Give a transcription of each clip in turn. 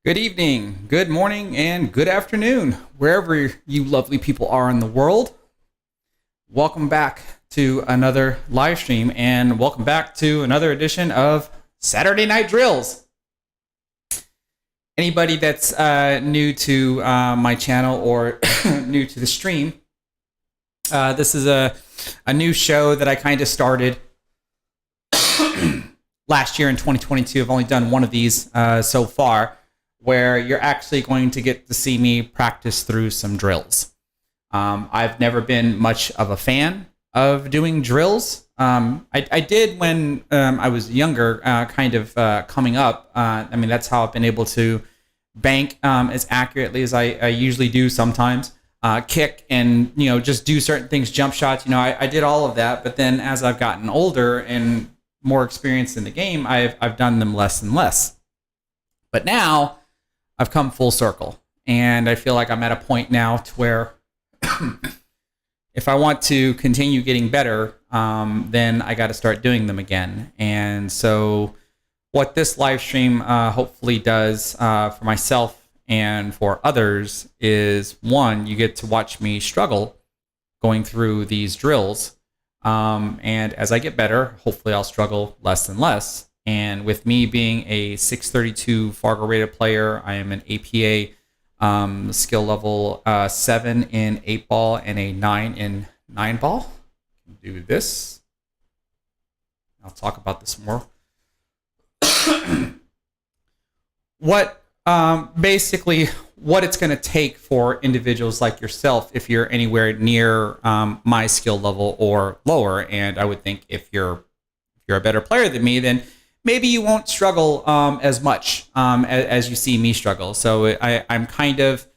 Good evening, good morning, and good afternoon, wherever you lovely people are in the world. Welcome back to another live stream, and welcome back to another edition of Saturday Night Drills. Anybody that's new to my channel or new to the stream, this is a new show that I kind of started last year in 2022. I've only done one of these so far, where you're actually going to get to see me practice through some drills. I've never been much of a fan of doing drills. I did when I was younger, coming up. I mean, that's how I've been able to bank as accurately as I usually do sometimes. Kick and, just do certain things, jump shots. I did all of that. But then as I've gotten older and more experienced in the game, I've done them less and less. But now I've come full circle, and I feel like I'm at a point now to where if I want to continue getting better, then I got to start doing them again. And so what this live stream hopefully does for myself and for others is, one, you get to watch me struggle going through these drills. And as I get better, hopefully I'll struggle less and less. And with me being a 632 Fargo rated player, I am an APA skill level 7 in 8 ball and a 9 in 9 ball. Do this. I'll talk about this more. Basically what it's going to take for individuals like yourself, if you're anywhere near my skill level or lower, and I would think if you're a better player than me, then maybe you won't struggle as much as you see me struggle. So I'm kind of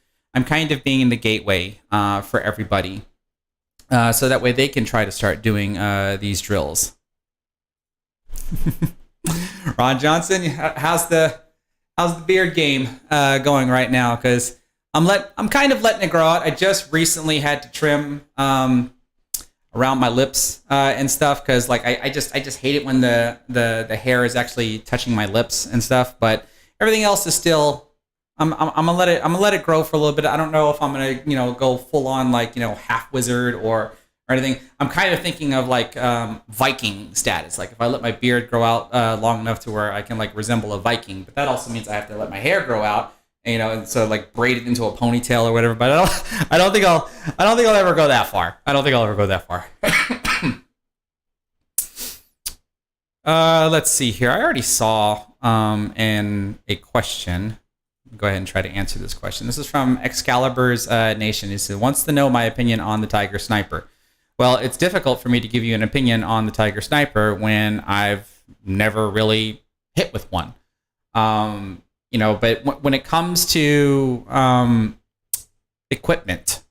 being the gateway for everybody, so that way they can try to start doing these drills. Ron Johnson, how's the beard game going right now? Because I'm kind of letting it grow out. I just recently had to trim around my lips and stuff, because I just hate it when the hair is actually touching my lips and stuff. But everything else is still. I'm gonna let it grow for a little bit. I don't know if I'm gonna go full on half wizard or anything. I'm kind of thinking of Viking status. Like if I let my beard grow out long enough to where I can resemble a Viking, but that also means I have to let my hair grow out. And so braid it into a ponytail or whatever. But I don't think I'll ever go that far. Let's see here. I already saw a question. Go ahead and try to answer this question. This is from Excalibur's Nation. He said, wants to know my opinion on the Tiger Sniper. Well, it's difficult for me to give you an opinion on the Tiger Sniper when I've never really hit with one. But when it comes to equipment,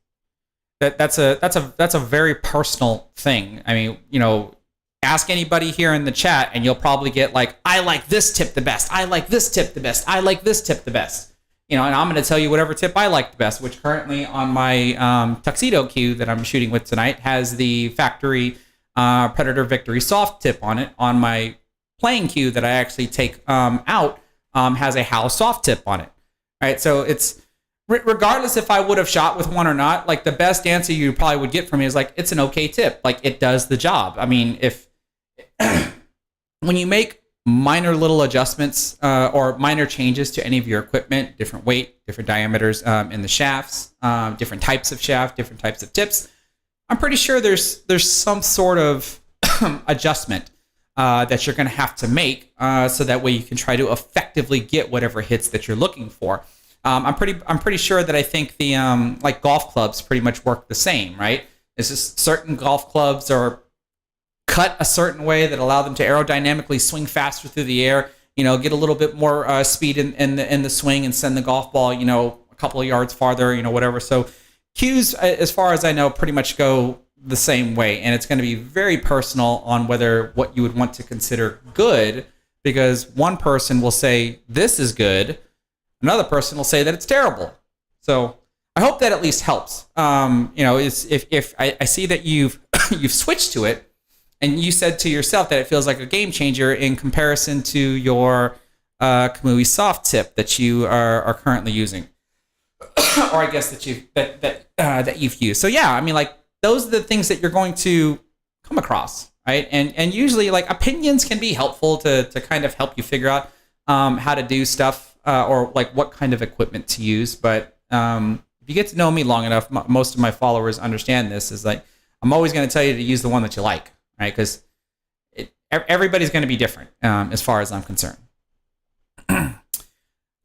that's a very personal thing. I mean, ask anybody here in the chat, and you'll probably get I like this tip the best. I like this tip the best. I like this tip the best. And I'm going to tell you whatever tip I like the best, which currently on my tuxedo cue that I'm shooting with tonight has the factory Predator Victory soft tip on it. On my playing cue that I actually take out, has a Howe soft tip on it. All right, so it's regardless if I would have shot with one or not, the best answer you probably would get from me is it's an okay tip. It does the job. I mean, if when you make minor little adjustments or minor changes to any of your equipment, different weight, different diameters in the shafts, different types of shaft, different types of tips, I'm pretty sure there's some sort of adjustment that you're going to have to make so that way you can try to effectively get whatever hits that you're looking for. I'm pretty sure that I think the golf clubs pretty much work the same, right? It's just certain golf clubs are cut a certain way that allow them to aerodynamically swing faster through the air, get a little bit more speed in the swing and send the golf ball, a couple of yards farther, whatever. So cues, as far as I know, pretty much go the same way, and it's going to be very personal on whether what you would want to consider good, because one person will say this is good, another person will say that it's terrible. So I hope that at least helps. If I see that you've switched to it, and you said to yourself that it feels like a game changer in comparison to your Kamui soft tip that you are currently using, or I guess that you've used. So yeah, I mean, like those are the things that you're going to come across, right? And usually, like opinions can be helpful to kind of help you figure out how to do stuff or like what kind of equipment to use. But if you get to know me long enough, most of my followers understand this. Is like I'm always going to tell you to use the one that you like, right? Because everybody's going to be different as far as I'm concerned.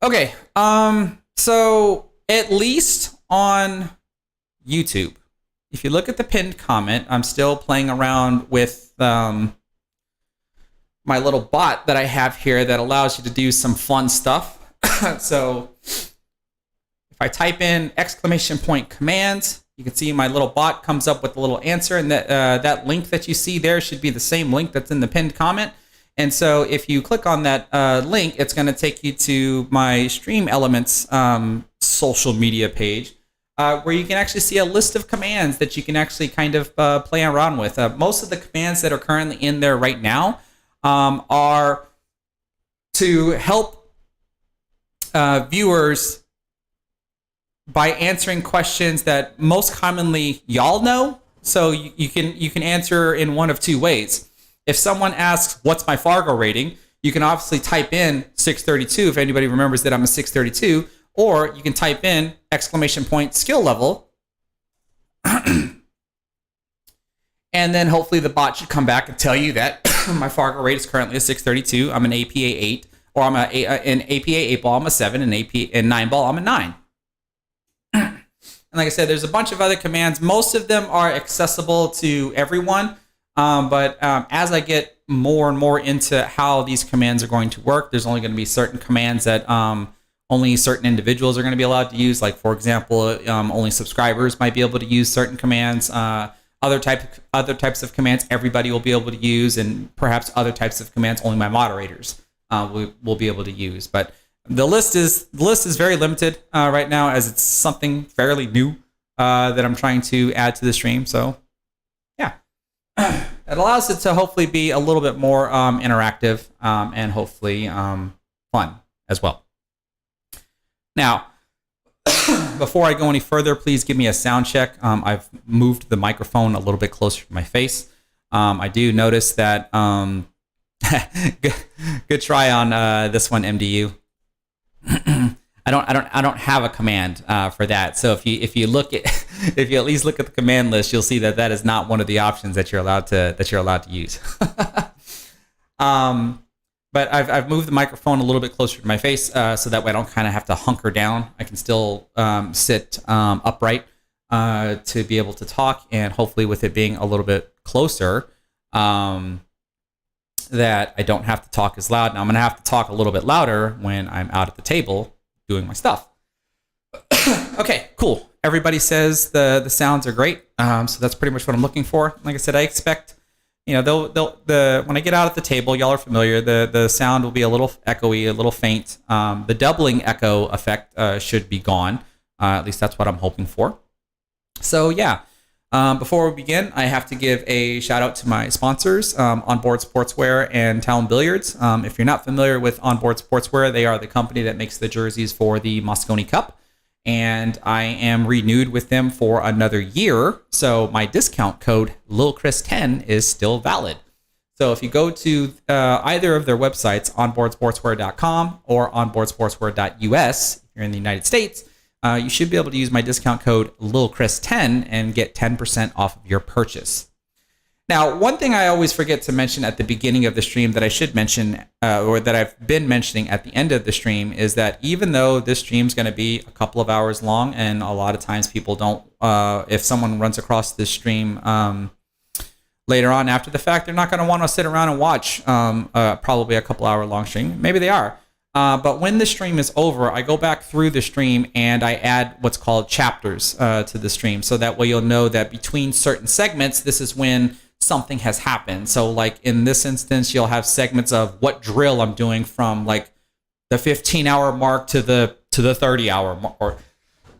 Okay, so at least on YouTube, if you look at the pinned comment, I'm still playing around with my little bot that I have here that allows you to do some fun stuff. So if I type in !commands, you can see my little bot comes up with a little answer, and that link that you see there should be the same link that's in the pinned comment. And so if you click on that link, it's going to take you to my Stream Elements social media page, where you can actually see a list of commands that you can actually kind of play around with. Most of the commands that are currently in there right now are to help viewers by answering questions that most commonly y'all know. So you can answer in one of two ways. If someone asks, what's my Fargo rating? You can obviously type in 632 if anybody remembers that I'm a 632, or you can type in !skill level. And then hopefully the bot should come back and tell you that my Fargo rate is currently a 632. I'm an APA 8, or I'm an APA 8 ball, I'm a 7, and 9 ball, I'm a 9. And like I said, there's a bunch of other commands. Most of them are accessible to everyone. But as I get more and more into how these commands are going to work, there's only going to be certain commands that only certain individuals are going to be allowed to use. Like, for example, only subscribers might be able to use certain commands. Other types of commands everybody will be able to use, and perhaps other types of commands only my moderators will be able to use. But the list is very limited right now, as it's something fairly new that I'm trying to add to the stream. So yeah. It allows it to hopefully be a little bit more interactive and hopefully fun as well. Now, before I go any further, please give me a sound check. I've moved the microphone a little bit closer to my face. I do notice that good try on this one, MDU. I don't have a command for that. So if you at least look at the command list, you'll see that is not one of the options that you're allowed to use. But I've moved the microphone a little bit closer to my face, so that way I don't kind of have to hunker down. I can still sit upright to be able to talk, and hopefully with it being a little bit closer, that I don't have to talk as loud. Now I'm gonna have to talk a little bit louder when I'm out at the table doing my stuff. Okay, cool. Everybody says the sounds are great, so that's pretty much what I'm looking for. Like I said, I expect, when I get out at the table, y'all are familiar. The sound will be a little echoey, a little faint. The doubling echo effect should be gone. At least that's what I'm hoping for. So yeah. Before we begin, I have to give a shout out to my sponsors, Onboard Sportswear and Town Billiards. If you're not familiar with Onboard Sportswear, they are the company that makes the jerseys for the Moscone Cup. And I am renewed with them for another year. So my discount code LilChris10 is still valid. So if you go to either of their websites, onboardsportswear.com or onboardsportswear.us, if you're in the United States, you should be able to use my discount code LilChris10 and get 10% off of your purchase. Now, one thing I always forget to mention at the beginning of the stream that I should mention, or that I've been mentioning at the end of the stream, is that even though this stream is going to be a couple of hours long, and a lot of times people don't, if someone runs across this stream later on after the fact, they're not going to want to sit around and watch probably a couple hour long stream. Maybe they are. But when the stream is over, I go back through the stream and I add what's called chapters to the stream. So that way you'll know that between certain segments, this is when something has happened. So like in this instance, you'll have segments of what drill I'm doing from like the 15-hour mark to the 30-hour mark, or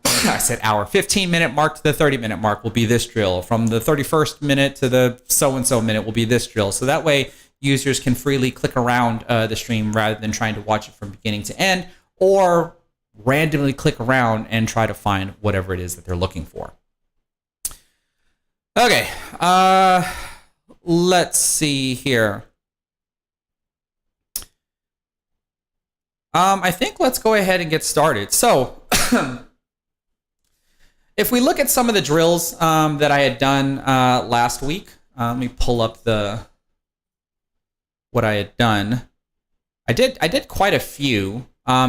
I said hour, 15-minute mark to the 30-minute mark will be this drill. From the 31st minute to the so-and-so minute will be this drill. So that way users can freely click around the stream rather than trying to watch it from beginning to end, or randomly click around and try to find whatever it is that they're looking for. Okay, let's see here. I think let's go ahead and get started. So, if we look at some of the drills that I had done last week, let me pull up what I had done. I did quite a few,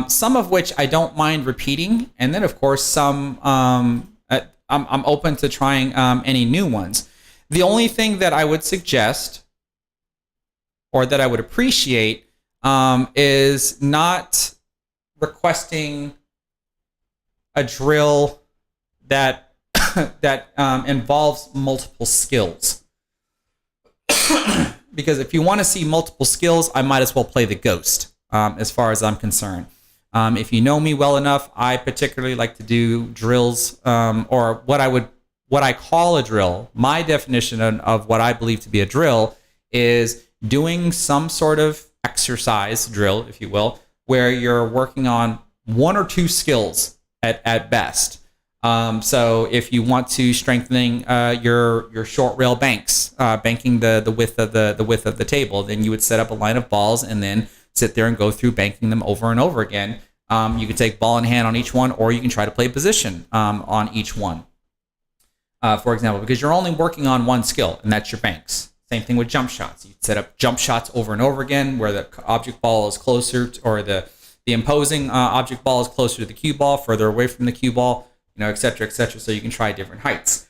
some of which I don't mind repeating, and then of course some I'm open to trying any new ones. The only thing that I would suggest, or that I would appreciate, is not requesting a drill that involves multiple skills. Because if you want to see multiple skills, I might as well play the ghost, as far as I'm concerned. If you know me well enough, I particularly like to do drills, or what I call a drill. My definition of what I believe to be a drill is doing some sort of exercise drill, if you will, where you're working on one or two skills at best. So if you want to strengthening your short rail banks, banking the width of the table, then you would set up a line of balls and then sit there and go through banking them over and over again. You could take ball in hand on each one, or you can try to play position on each one. For example, because you're only working on one skill, and that's your banks. Same thing with jump shots. You set up jump shots over and over again, where the object ball is closer to, or the imposing object ball is closer to the cue ball, further away from the cue ball, et cetera, so you can try different heights.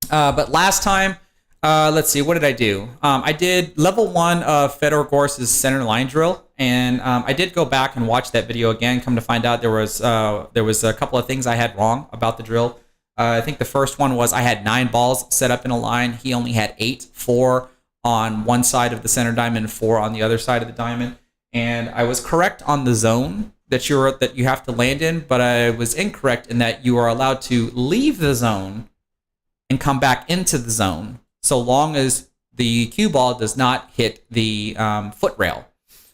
But last time, let's see, what did I do? I did level 1 of Fedor Gorse's center line drill, and I did go back and watch that video again. Come to find out, there was a couple of things I had wrong about the drill. I think the first one was I had 9 balls set up in a line. He only had 8, 4 on one side of the center diamond, 4 on the other side of the diamond. And I was correct on the zone that you have to land in, but I was incorrect in that you are allowed to leave the zone and come back into the zone, so long as the cue ball does not hit the foot rail.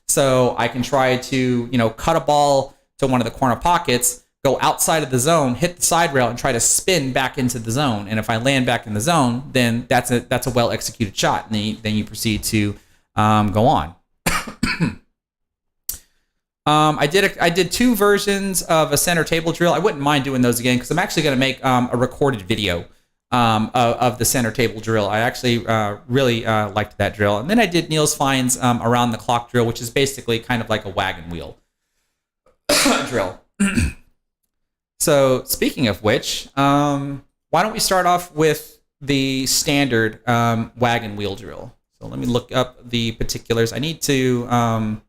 So I can try to cut a ball to one of the corner pockets, go outside of the zone, hit the side rail, and try to spin back into the zone. And if I land back in the zone, then that's a well executed shot. And then you proceed to go on. I did 2 versions of a center table drill. I wouldn't mind doing those again, because I'm actually going to make a recorded video of the center table drill. I actually really liked that drill. And then I did Niels Fine's around the clock drill, which is basically kind of like a wagon wheel drill. So speaking of which, why don't we start off with the standard wagon wheel drill? So let me look up the particulars. I need to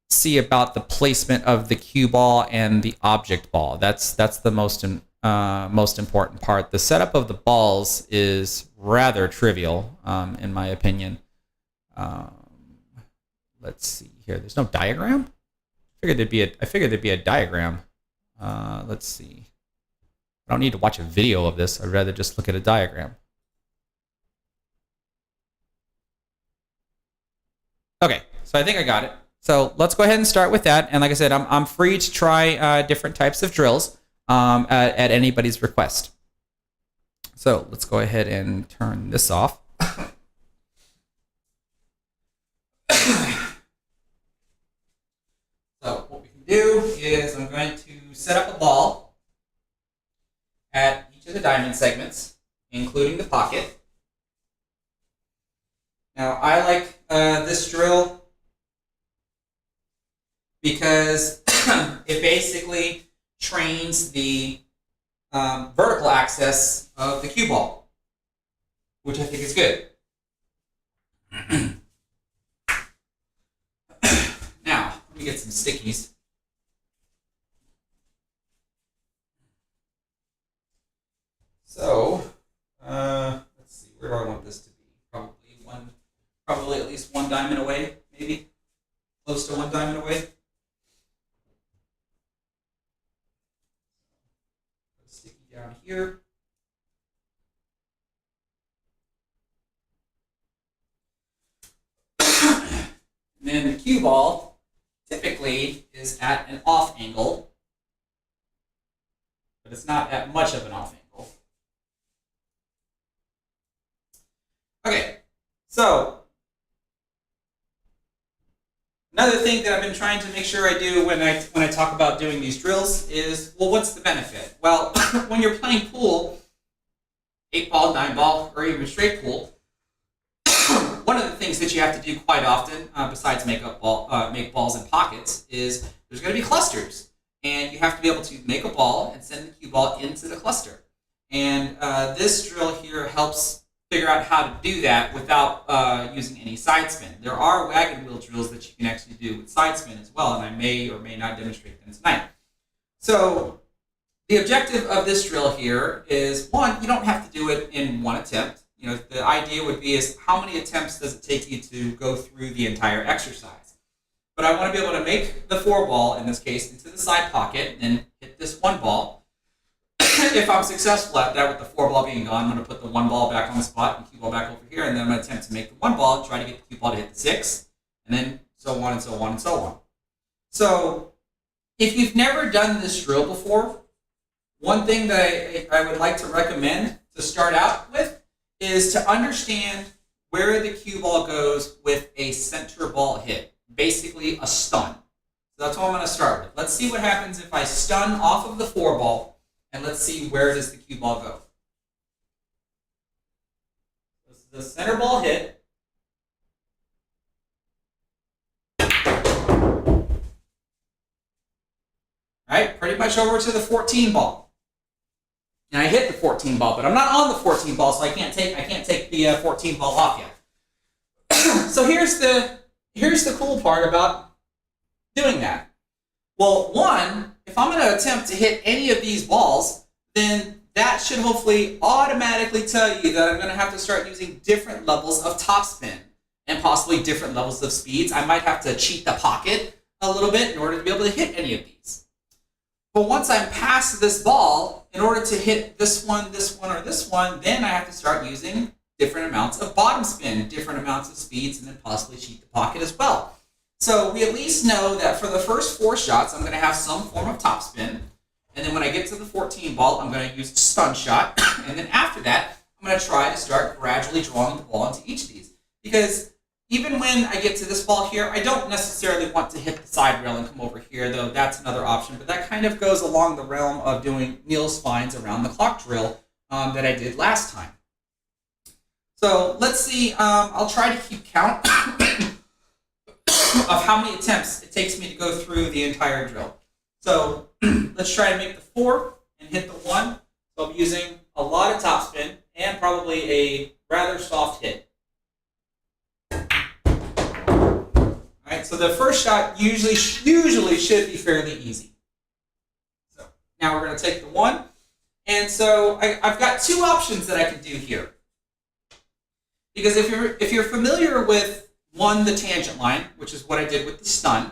see about the placement of the cue ball and the object ball. That's the most important part. The setup of the balls is rather trivial, in my opinion. Let's see here. There's no diagram. I figured there'd be a diagram. Let's see. I don't need to watch a video of this. I'd rather just look at a diagram. Okay, so I think I got it. So let's go ahead and start with that. And like I said, I'm free to try different types of drills at anybody's request. So let's go ahead and turn this off. So what we can do is I'm going to set up a ball at each of the diamond segments, including the pocket. Now I like this drill because it basically trains the vertical axis of the cue ball, which I think is good. Now, let me get some stickies. So, let's see, where do I want this to be? Probably at least 1 diamond away, maybe close to 1 diamond away. Sticky down here. And then the cue ball typically is at an off angle, but it's not at much of an off angle. Okay, so another thing that I've been trying to make sure I do when I talk about doing these drills is, well, what's the benefit? Well, when you're playing pool, 8-ball, 9-ball, or even straight pool, one of the things that you have to do quite often, besides make balls in pockets, is there's going to be clusters. And you have to be able to make a ball and send the cue ball into the cluster. And this drill here helps figure out how to do that without using any side spin. There are wagon wheel drills that you can actually do with side spin as well, and I may or may not demonstrate them tonight. So the objective of this drill here is, one, you don't have to do it in one attempt. You know, the idea would be is how many attempts does it take you to go through the entire exercise? But I want to be able to make the 4-ball, in this case, into the side pocket, and then hit this 1 ball. If I'm successful at that with the 4-ball being gone, I'm going to put the 1 ball back on the spot and cue ball back over here, and then I'm going to attempt to make the 1 ball, try to get the cue ball to hit the 6, and then so on and so on and so on. So if you've never done this drill before, one thing that I would like to recommend to start out with is to understand where the cue ball goes with a center ball hit, basically a stun. So that's what I'm going to start with. Let's see what happens if I stun off of the 4-ball, and let's see where does the cue ball go. This is the center ball hit. All right, pretty much over to the 14 ball. And I hit the 14 ball, but I'm not on the 14 ball, so I can't take the 14 ball off yet. So here's the cool part about doing that. Well, one, if I'm going to attempt to hit any of these balls, then that should hopefully automatically tell you that I'm going to have to start using different levels of topspin and possibly different levels of speeds. I might have to cheat the pocket a little bit in order to be able to hit any of these. But once I'm past this ball, in order to hit this one, or this one, then I have to start using different amounts of bottom spin, different amounts of speeds, and then possibly cheat the pocket as well. So we at least know that for the first 4 shots, I'm going to have some form of topspin. And then when I get to the 14 ball, I'm going to use a stun shot. And then after that, I'm going to try to start gradually drawing the ball into each of these. Because even when I get to this ball here, I don't necessarily want to hit the side rail and come over here, though that's another option. But that kind of goes along the realm of doing Neil's finds around the clock drill that I did last time. So let's see, I'll try to keep count of how many attempts it takes me to go through the entire drill. So let's try to make the 4 and hit the 1. So I'm using a lot of topspin and probably a rather soft hit. Alright, so the first shot usually should be fairly easy. So now we're going to take the 1. And so I've got 2 options that I can do here. Because if you're familiar with, one, the tangent line, which is what I did with the stun,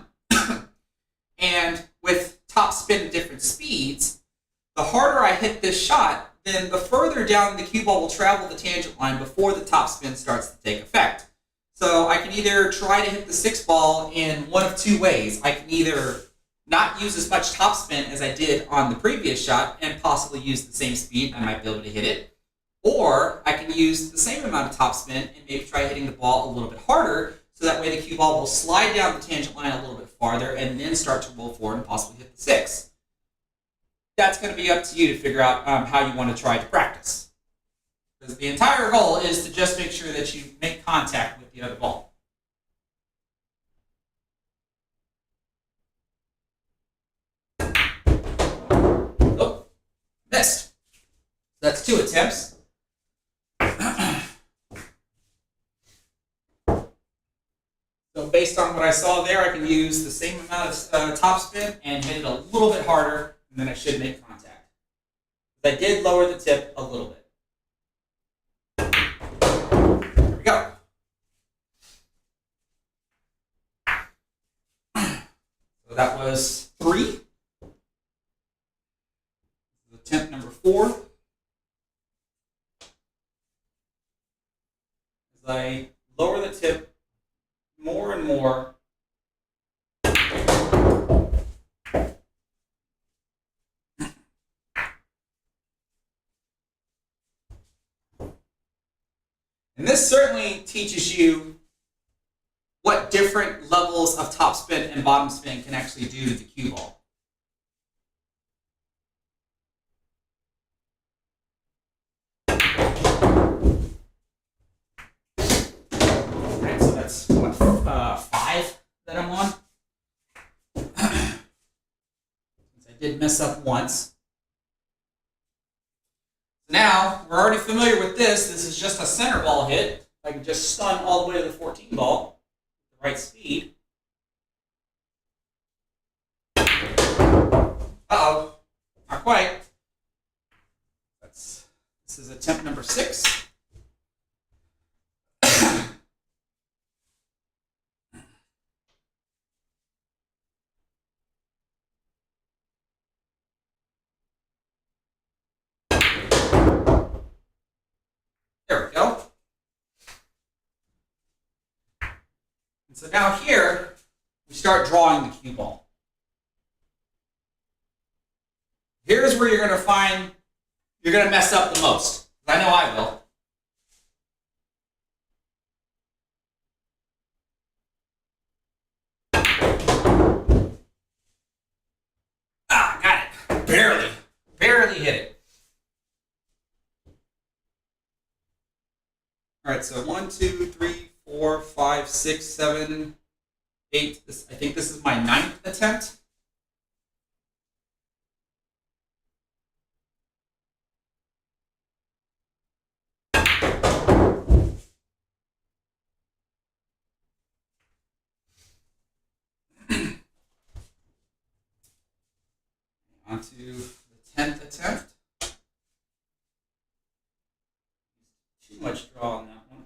and with top spin at different speeds, the harder I hit this shot, then the further down the cue ball will travel the tangent line before the top spin starts to take effect. So I can either try to hit the 6 ball in one of 2 ways. I can either not use as much top spin as I did on the previous shot and possibly use the same speed, and I might be able to hit it. Or I can use the same amount of topspin and maybe try hitting the ball a little bit harder, so that way the cue ball will slide down the tangent line a little bit farther and then start to roll forward and possibly hit the 6. That's going to be up to you to figure out how you want to try to practice. Because the entire goal is to just make sure that you make contact with the other ball. Oh, missed. That's 2 attempts. So based on what I saw there, I can use the same amount of topspin and hit it a little bit harder, and then I should make contact. I did lower the tip a little bit. There we go. So that was 3. Attempt number 4. As I lower the tip more and more, And this certainly teaches you what different levels of top spin and bottom spin can actually do to the cue ball. Alright, so that's what, 5 that I'm on. Since I did mess up once. Now, we're already familiar with this. This is just a center ball hit. I can just stun all the way to the 14 ball at the right speed. Uh-oh. Not quite. This is attempt number 6. There we go. And so now here, we start drawing the cue ball. Here's where you're going to find you're going to mess up the most. I know I will. Ah, got it. Barely hit it. All right, so 1, 2, 3, 4, 5, 6, 7, 8. I think this is my 9th attempt. On to the 10th attempt. Too much draw on that one.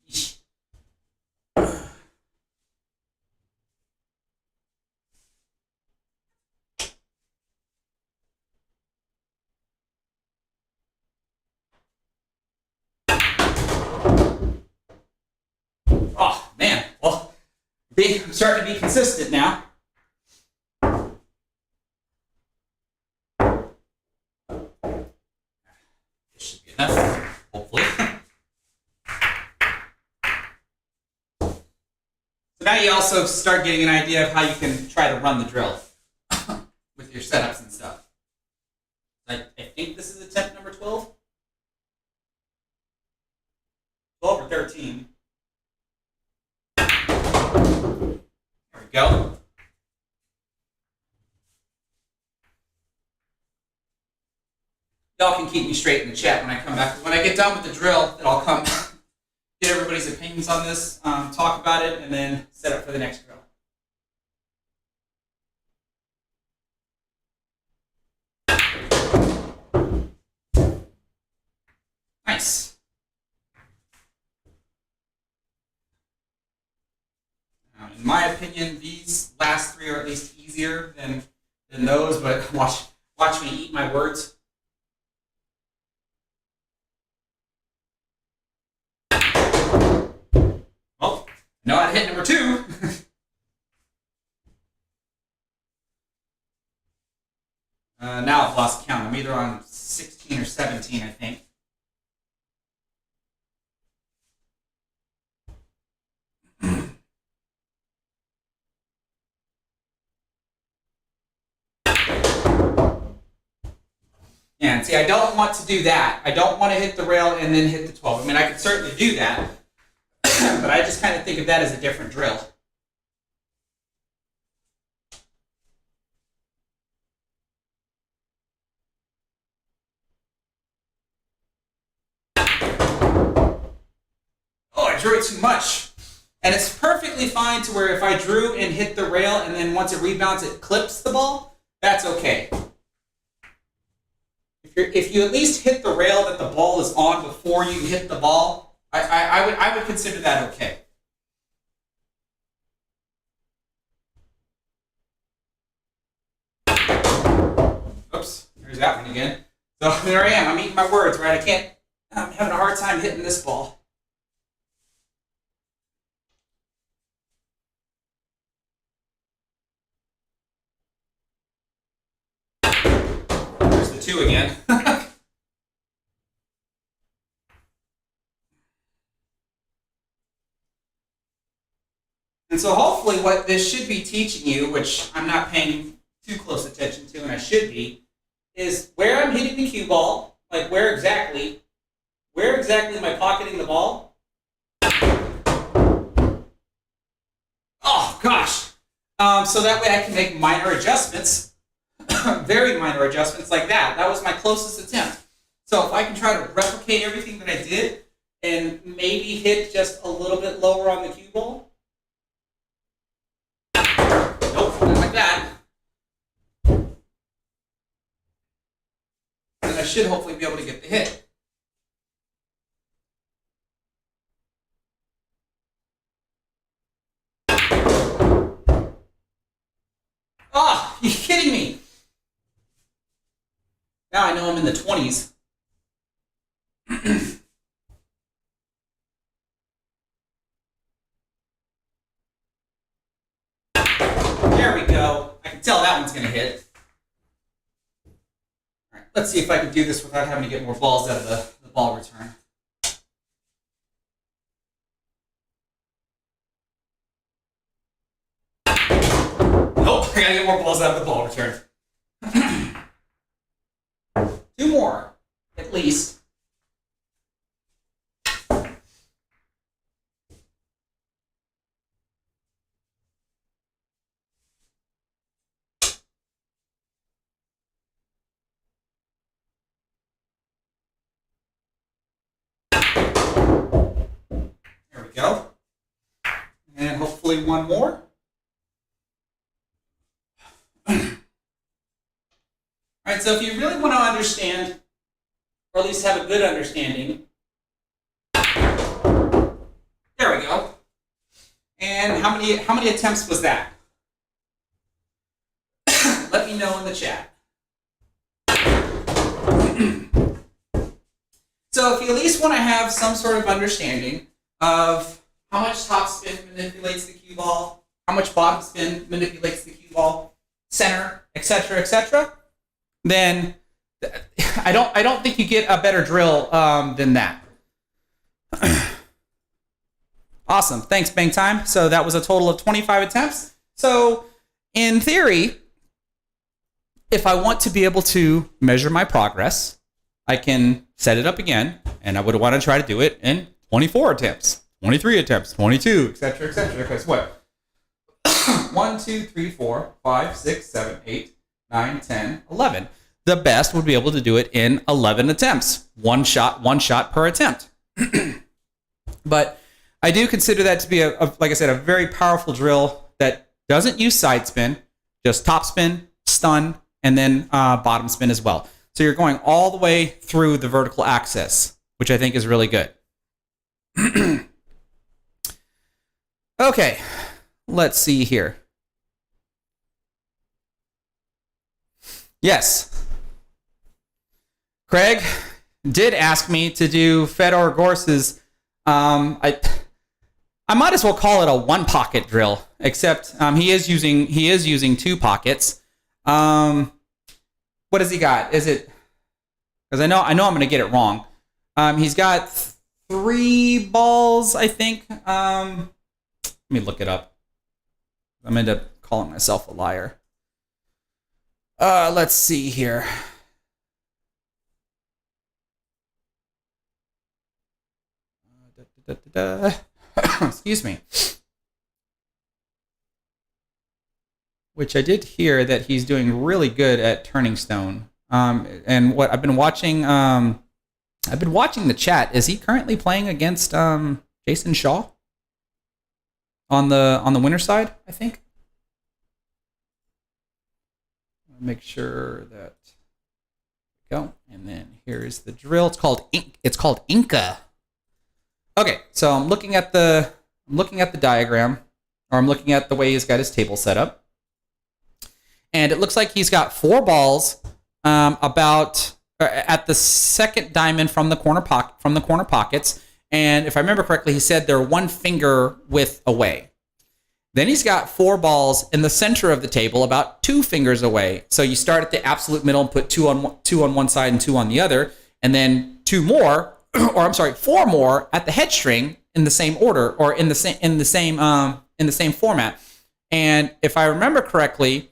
Eesh. Oh, man. Well, I'm starting to be consistent now. This should be enough, hopefully. So now you also start getting an idea of how you can try to run the drill with your setups and stuff. I think this is attempt number 12. 12 or 13. There we go. Y'all can keep me straight in the chat when I come back. When I get done with the drill, then I'll come get everybody's opinions on this, talk about it, and then set up for the next drill. Nice. In my opinion, these last 3 are at least easier than those, but watch me eat my words. Well, no, I hit number 2. Now I've lost count. I'm either on 16 or 17, I think. And see, I don't want to do that. I don't want to hit the rail and then hit the 12. I mean, I could certainly do that, but I just kind of think of that as a different drill. Oh, I drew it too much. And it's perfectly fine to where if I drew and hit the rail and then once it rebounds, it clips the ball, that's okay. If you at least hit the rail that the ball is on before you hit the ball, I would consider that okay. Oops, there's that one again. So there I am. I'm eating my words, right? I'm having a hard time hitting this ball. There's the 2 again. And so hopefully what this should be teaching you, which I'm not paying too close attention to, and I should be, is where I'm hitting the cue ball, like where exactly am I pocketing the ball? Oh, gosh. So that way I can make minor adjustments, very minor adjustments like that. That was my closest attempt. So if I can try to replicate everything that I did and maybe hit just a little bit lower on the cue ball. Nope, not like that. Then I should hopefully be able to get the hit. Oh, are you kidding me? Now I know I'm in the 20s. There we go. I can tell that one's going to hit. All right, let's see if I can do this without having to get more balls out of the ball return. Nope, I gotta get more balls out of the ball return. 2 more, at least. There we go. And hopefully one more. All right, so if you really want to understand, or at least have a good understanding, there we go. And how many attempts was that? Let me know in the chat. So if you at least want to have some sort of understanding of how much top spin manipulates the cue ball, how much bottom spin manipulates the cue ball, center, etc., then I don't think you get a better drill than that. Awesome. Thanks, Bang Time. So that was a total of 25 attempts. So in theory, if I want to be able to measure my progress, I can set it up again, and I would want to try to do it in 24 attempts, 23 attempts, 22, etc., because what? 1, 2, 3, 4, 5, 6, 7, 8, 9, 10, 11. The best would be able to do it in 11 attempts. One shot per attempt. But I do consider that to be, like I said, a very powerful drill that doesn't use side spin, just top spin, stun, and then bottom spin as well. So you're going all the way through the vertical axis, which I think is really good. Okay, let's see here. Yes. Craig did ask me to do Fedor Gorse's, I might as well call it a one pocket drill, except he is using 2 pockets. What has he got? Is it, because I know I'm going to get it wrong. He's got 3 balls, I think. Let me look it up. I'm going to end up calling myself a liar. Let's see here. Excuse me. Which I did hear that he's doing really good at turning stone. And what I've been watching the chat. Is he currently playing against Jason Shaw on the winner side, I think? Make sure that go. And then here's the drill. It's called Inca. Okay, so I'm looking at the diagram, or I'm looking at the way he's got his table set up. And it looks like he's got 4 balls about at the second diamond from the corner pockets. And if I remember correctly, he said they're 1 finger width away. Then he's got 4 balls in the center of the table, about 2 fingers away. So you start at the absolute middle and put two on one side and 2 on the other, and then 2 more, or I'm sorry, 4 more at the head string in the same order, or in the same format. And if I remember correctly,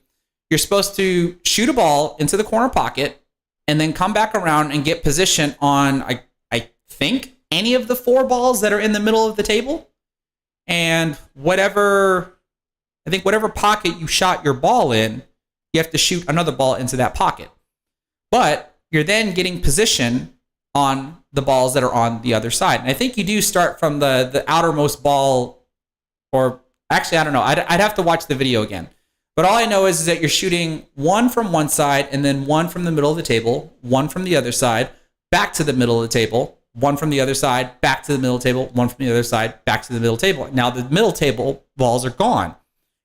you're supposed to shoot a ball into the corner pocket and then come back around and get position on, I think, any of the 4 balls that are in the middle of the table. And whatever pocket you shot your ball in, you have to shoot another ball into that pocket. But you're then getting position on the balls that are on the other side. And I think you do start from the outermost ball, or actually, I don't know. I'd have to watch the video again. But all I know is that you're shooting 1 from one side and then 1 from the middle of the table, 1 from the other side, back to the middle of the table, 1 from the other side, back to the middle table, 1 from the other side, back to the middle table. Now the middle table balls are gone,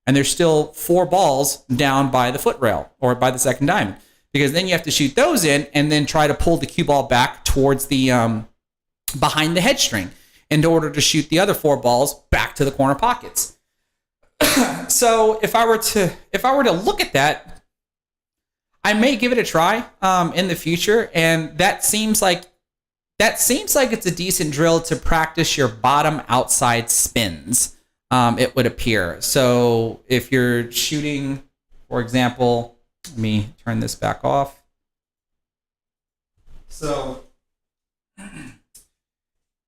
and there's still 4 balls down by the foot rail or by the second diamond, because then you have to shoot those in and then try to pull the cue ball back towards the behind the head string in order to shoot the other 4 balls back to the corner pockets. So if I were to look at that, I may give it a try in the future, and that seems like it's a decent drill to practice your bottom outside spins, it would appear. So if you're shooting, for example, let me turn this back off. So, like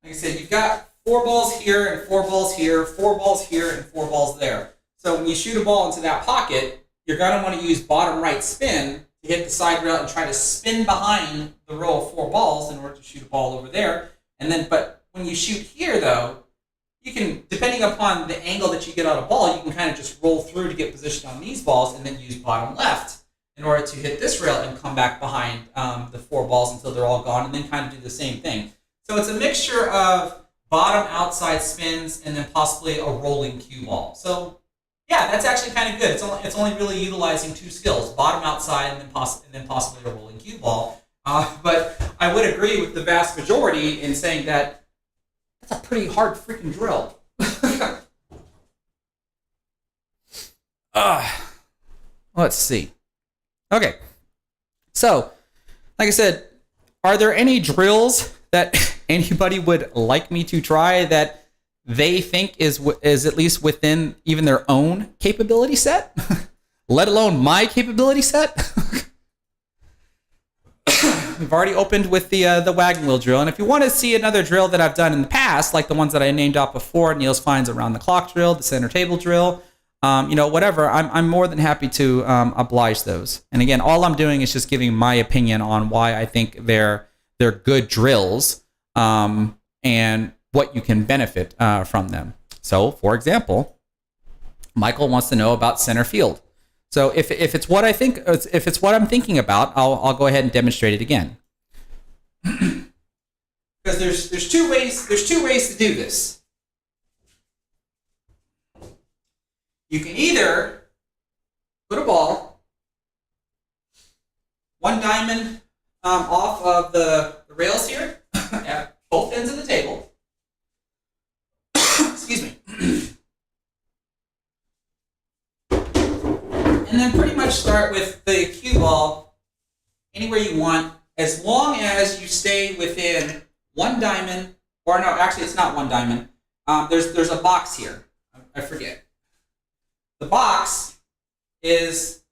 I said, you've got 4 balls here and 4 balls here, 4 balls here and 4 balls there. So when you shoot a ball into that pocket, you're going to want to use bottom right spin to hit the side rail and try to spin behind the row of 4 balls in order to shoot a ball over there. And then, but when you shoot here, though, you can, depending upon the angle that you get on a ball, you can kind of just roll through to get position on these balls and then use bottom left in order to hit this rail and come back behind the 4 balls until they're all gone, and then kind of do the same thing. So it's a mixture of bottom outside spins and then possibly a rolling cue ball. So yeah, that's actually kind of good. It's only really utilizing 2 skills: bottom outside and then possibly a rolling cue ball. But I would agree with the vast majority in saying that that's a pretty hard freaking drill. Let's see. Okay, so like I said, are there any drills that anybody would like me to try that they think is at least within even their own capability set, let alone my capability set? We've already opened with the wagon wheel drill, and if you want to see another drill that I've done in the past, like the ones that I named out before, Niels Fine's around the clock drill, the center table drill, whatever, I'm more than happy to oblige those. And again, all I'm doing is just giving my opinion on why I think they're good drills, and what you can benefit from them. So, for example, Michael wants to know about center field. So, if it's what I'm thinking about, I'll go ahead and demonstrate it again. Because there's two ways to do this. You can either put a ball 1 diamond off of the rails here at both ends of the table. Excuse me. And then pretty much start with the cue ball anywhere you want, as long as you stay within 1 diamond, or no, actually it's not 1 diamond. There's a box here. I forget. The box is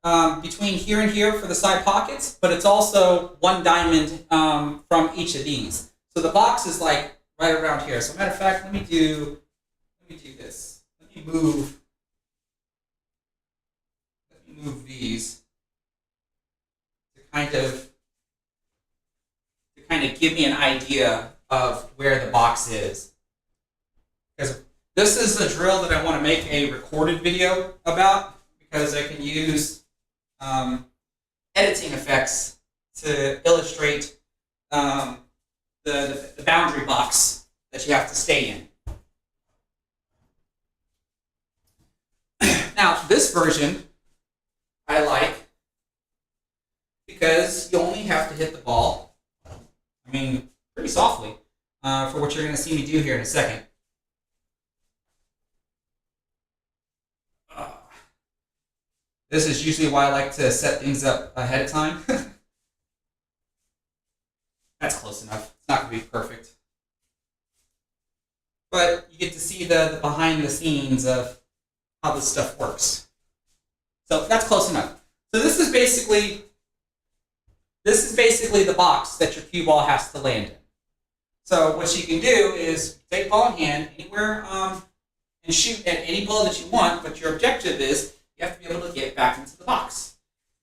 between here and here for the side pockets, but it's also 1 diamond from each of these. So the box is like right around here. So matter of fact, let me do this. Let me move these to kind of give me an idea of where the box is. Because this is a drill that I want to make a recorded video about, because I can use editing effects to illustrate the boundary box that you have to stay in. Now, this version I like because you only have to hit the ball, pretty softly, for what you're going to see me do here in a second. This is usually why I like to set things up ahead of time. That's close enough. It's not going to be perfect. But you get to see the behind the scenes of how this stuff works. So that's close enough. So this is basically the box that your cue ball has to land in. So what you can do is take ball in hand anywhere and shoot at any ball that you want, but your objective is you have to be able to get back into the box.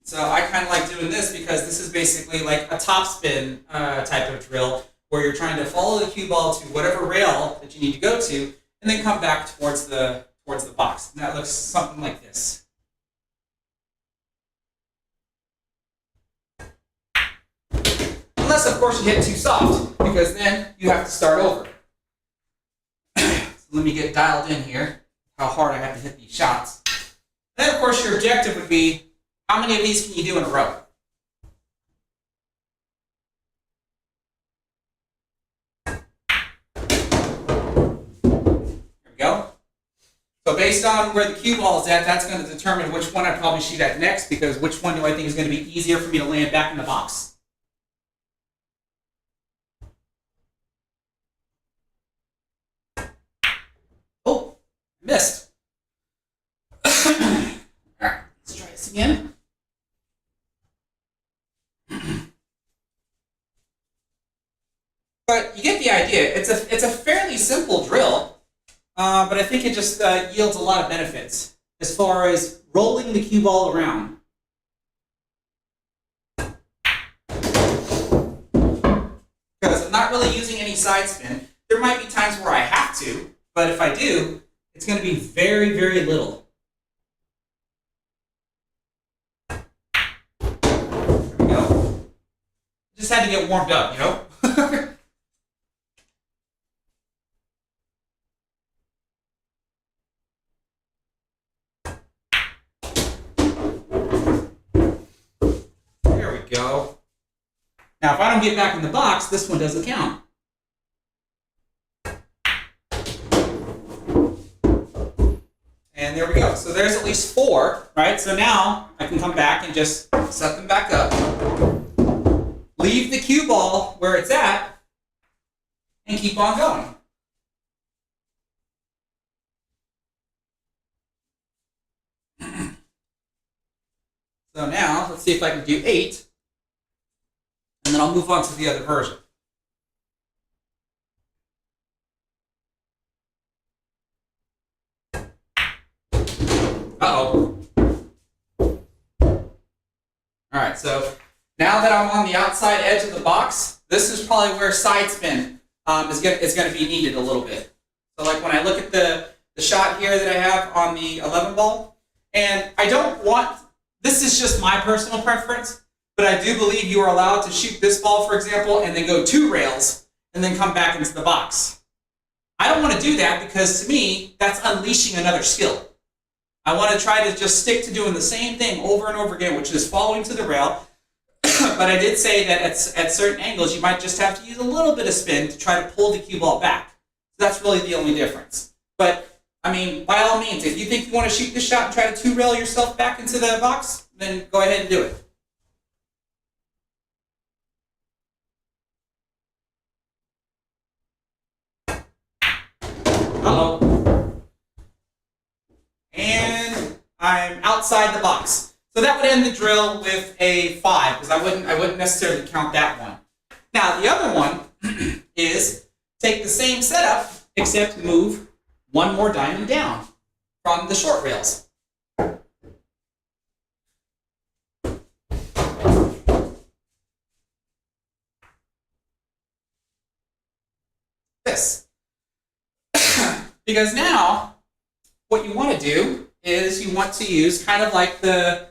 So I kind of like doing this because this is basically like a topspin type of drill where you're trying to follow the cue ball to whatever rail that you need to go to and then come back towards the box. And that looks something like this. Unless, of course, you hit too soft, because then you have to start over. So let me get dialed in here, how hard I have to hit these shots. Then, of course, your objective would be, how many of these can you do in a row? There we go. So based on where the cue ball is at, that's going to determine which one I'd probably shoot at next, because which one do I think is going to be easier for me to land back in the box? Oh, missed. All right, let's try this again. But you get the idea. It's a fairly simple drill, but I think it just yields a lot of benefits as far as rolling the cue ball around. Because I'm not really using any side spin. There might be times where I have to, but if I do, it's going to be very, very little. There we go. Just had to get warmed up, you know? There we go. Now, if I don't get back in the box, this one doesn't count. And there we go. So there's at least 4, right? So now I can come back and just set them back up. Leave the cue ball where it's at and keep on going. So now let's see if I can do 8. And then I'll move on to the other version. Uh-oh. All right, so now that I'm on the outside edge of the box, this is probably where side spin is going to be needed a little bit. So like when I look at the shot here that I have on the 11 ball, and I don't want, this is just my personal preference, but I do believe you are allowed to shoot this ball, for example, and then go 2 rails and then come back into the box. I don't want to do that because to me, that's unleashing another skill. I want to try to just stick to doing the same thing over and over again, which is following to the rail. But I did say that at certain angles, you might just have to use a little bit of spin to try to pull the cue ball back. So that's really the only difference. But, I mean, by all means, if you think you want to shoot this shot and try to 2-rail yourself back into the box, then go ahead and do it. Uh-oh. And I'm outside the box. So that would end the drill with a 5, because I wouldn't necessarily count that one. Now the other one is take the same setup, except move 1 more diamond down from the short rails. This. Because now what you want to do is you want to use kind of like the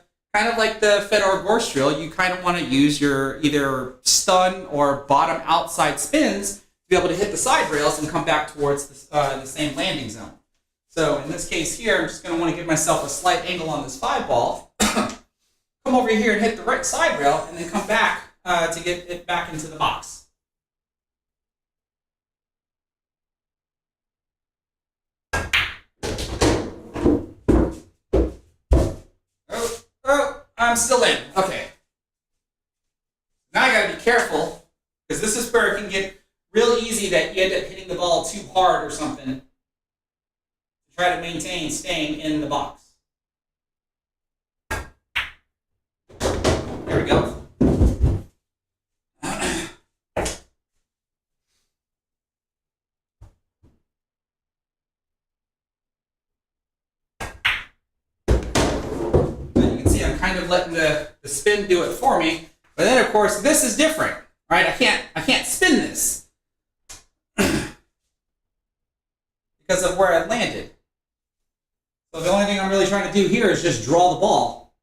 Fedor Gorst drill. You kind of want to use your either stun or bottom outside spins to be able to hit the side rails and come back towards the same landing zone. So in this case here, I'm just going to want to give myself a slight angle on this 5 ball, come over here and hit the right side rail, and then come back to get it back into the box. Oh, I'm still in. Okay. Now I gotta be careful, because this is where it can get real easy that you end up hitting the ball too hard or something to try to maintain staying in the box. There we go. I'm kind of letting the spin do it for me, but then of course this is different, right? I can't spin this because of where I landed. So the only thing I'm really trying to do here is just draw the ball.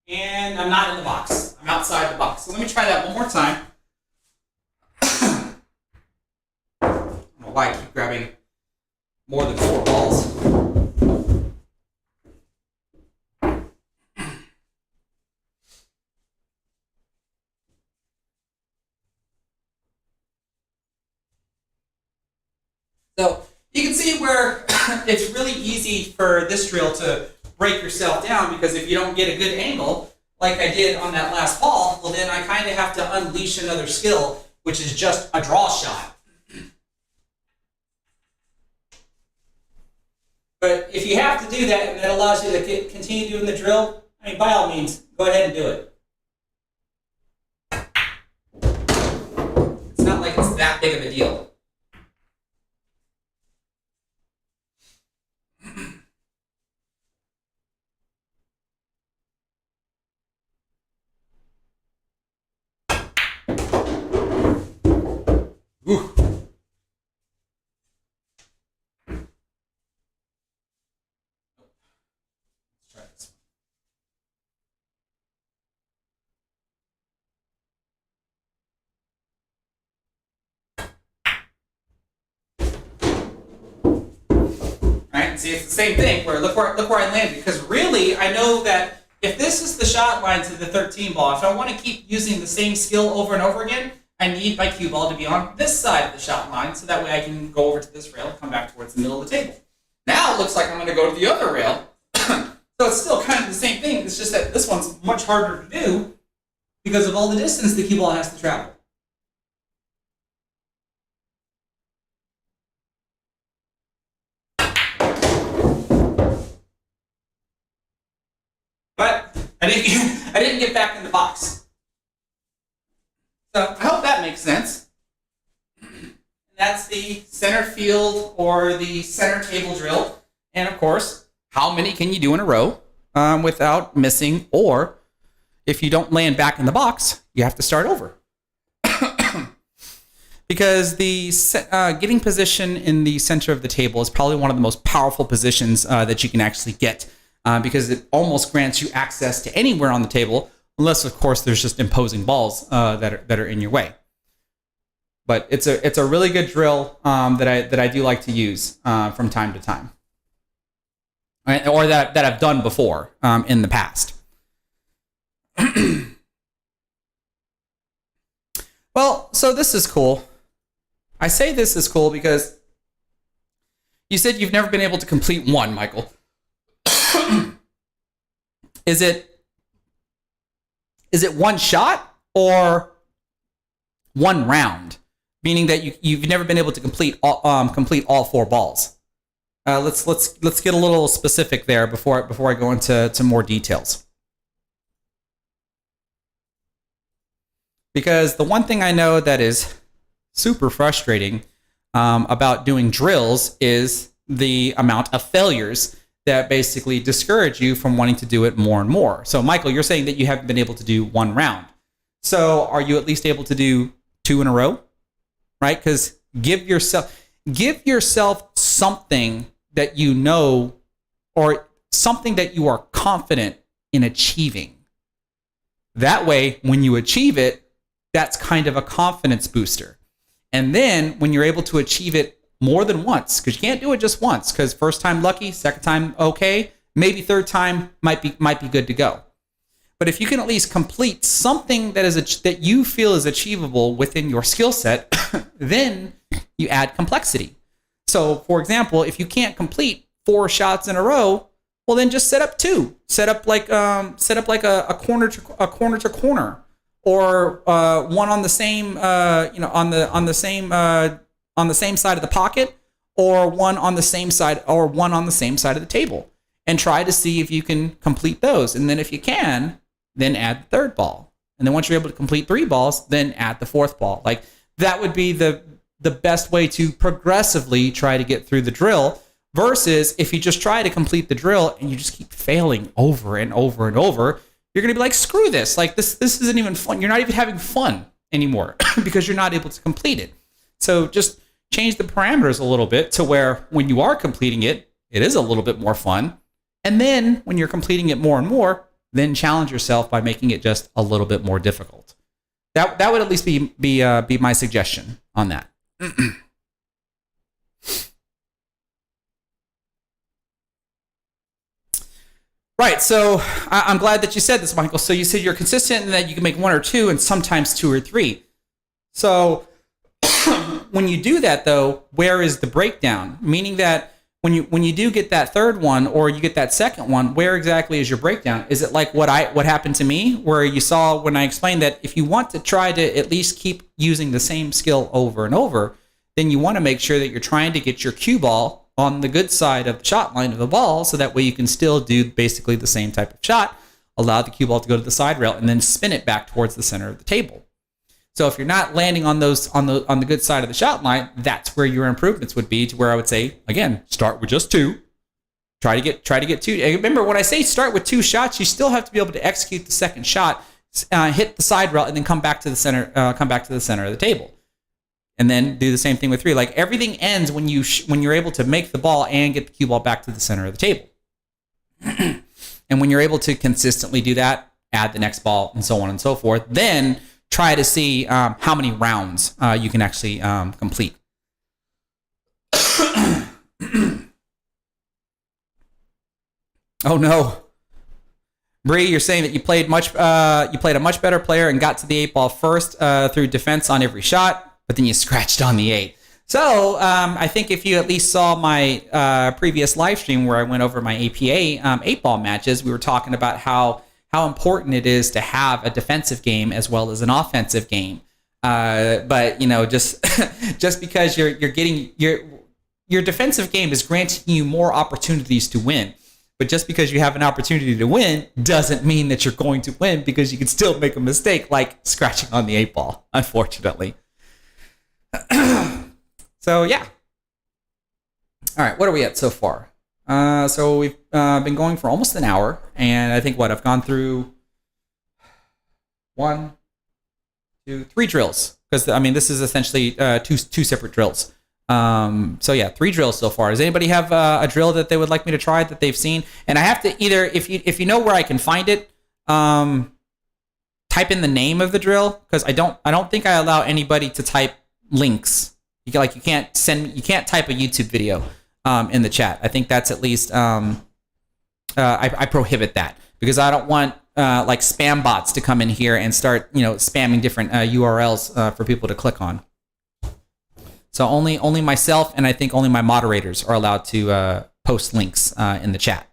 And I'm not in the box. I'm outside the box. So let me try that one more time. I don't know why I keep grabbing more than 4 balls. So you can see where it's really easy for this drill to break yourself down, because if you don't get a good angle, like I did on that last ball, well then I kind of have to unleash another skill, which is just a draw shot. But if you have to do that, and that allows you to continue doing the drill, I mean, by all means, go ahead and do it. It's not like it's that big of a deal. Ooh. Right? See, it's the same thing. Look where I landed. Because really, I know that if this is the shot line to the 13 ball, if I want to keep using the same skill over and over again, I need my cue ball to be on this side of the shot line, so that way I can go over to this rail, come back towards the middle of the table. Now it looks like I'm going to go to the other rail. So it's still kind of the same thing. It's just that this one's much harder to do because of all the distance the cue ball has to travel. But I didn't get back in the box. So I hope that makes sense. That's the center field or the center table drill. And of course, how many can you do in a row without missing? Or if you don't land back in the box, you have to start over. Because the getting position in the center of the table is probably one of the most powerful positions that you can actually get, because it almost grants you access to anywhere on the table, unless of course there's just imposing balls that are in your way. But it's a really good drill that I do like to use from time to time, or that I've done before in the past. Well, so this is cool. I say this is cool because you said you've never been able to complete one, Michael. Is it one shot or one round? Meaning that you've never been able to complete all 4 balls. Let's get a little specific there before I go into more details. Because the one thing I know that is super frustrating about doing drills is the amount of failures that basically discourage you from wanting to do it more and more. So Michael, you're saying that you haven't been able to do 1 round. So are you at least able to do 2 in a row? Right? Because give yourself something that you know, or something that you are confident in achieving. That way, when you achieve it, that's kind of a confidence booster. And then when you're able to achieve it more than once, because you can't do it just once, because first time lucky, second time okay, maybe third time might be good to go. But if you can at least complete something that you feel is achievable within your skill set, then you add complexity. So, for example, if you can't complete 4 shots in a row, well, then just set up 2. Set up like a corner to corner, or one on the same on the same side of the pocket, or one on the same side of the table, and try to see if you can complete those. And then if you can, then add the 3rd ball. And then once you're able to complete 3 balls, then add the 4th ball. Like, that would be the best way to progressively try to get through the drill, versus if you just try to complete the drill and you just keep failing over and over and over, you're going to be like, screw this. Like, this isn't even fun. You're not even having fun anymore because you're not able to complete it. So just change the parameters a little bit to where when you are completing it, it is a little bit more fun. And then when you're completing it more and more, then challenge yourself by making it just a little bit more difficult. That would at least be my suggestion on that. Right, so I'm glad that you said this, Michael. So you said you're consistent in that you can make 1 or 2 and sometimes 2 or 3. So when you do that, though, where is the breakdown? Meaning that when you do get that 3rd one, or you get that 2nd one, where exactly is your breakdown? Is it like what happened to me, where you saw when I explained that if you want to try to at least keep using the same skill over and over, then you want to make sure that you're trying to get your cue ball on the good side of the shot line of the ball, so that way you can still do basically the same type of shot, allow the cue ball to go to the side rail, and then spin it back towards the center of the table. So if you're not landing on the good side of the shot line, that's where your improvements would be, to where I would say, again, start with just 2. Try to get 2. And remember, when I say start with 2 shots, you still have to be able to execute the 2nd shot, hit the side rail, and then come back to the center of the table. And then do the same thing with 3. Like, everything ends when you're able to make the ball and get the cue ball back to the center of the table. And when you're able to consistently do that, add the next ball, and so on and so forth. Then try to see how many rounds you can actually complete. Oh no, Bree, you're saying that you played a much better player and got to the 8 ball first through defense on every shot, but then you scratched on the 8. So I think if you at least saw my previous live stream where I went over my APA 8 ball matches, we were talking about how important it is to have a defensive game as well as an offensive game. But just because you're getting your defensive game is granting you more opportunities to win. But just because you have an opportunity to win doesn't mean that you're going to win, because you can still make a mistake, like scratching on the 8 ball, unfortunately. So yeah. All right, what are we at so far? So we've been going for almost an hour, and I think I've gone through 1, 2, 3 drills, because this is essentially two separate drills. So yeah, 3 drills so far. Does anybody have a drill that they would like me to try that they've seen? And I have to either, if you know where I can find it, type in the name of the drill, because I don't think I allow anybody to type links. You can't type a YouTube video in the chat. I think that's at least I prohibit that, because I don't want like spam bots to come in here and start spamming different URLs for people to click on. So only myself, and I think only my moderators are allowed to post links in the chat.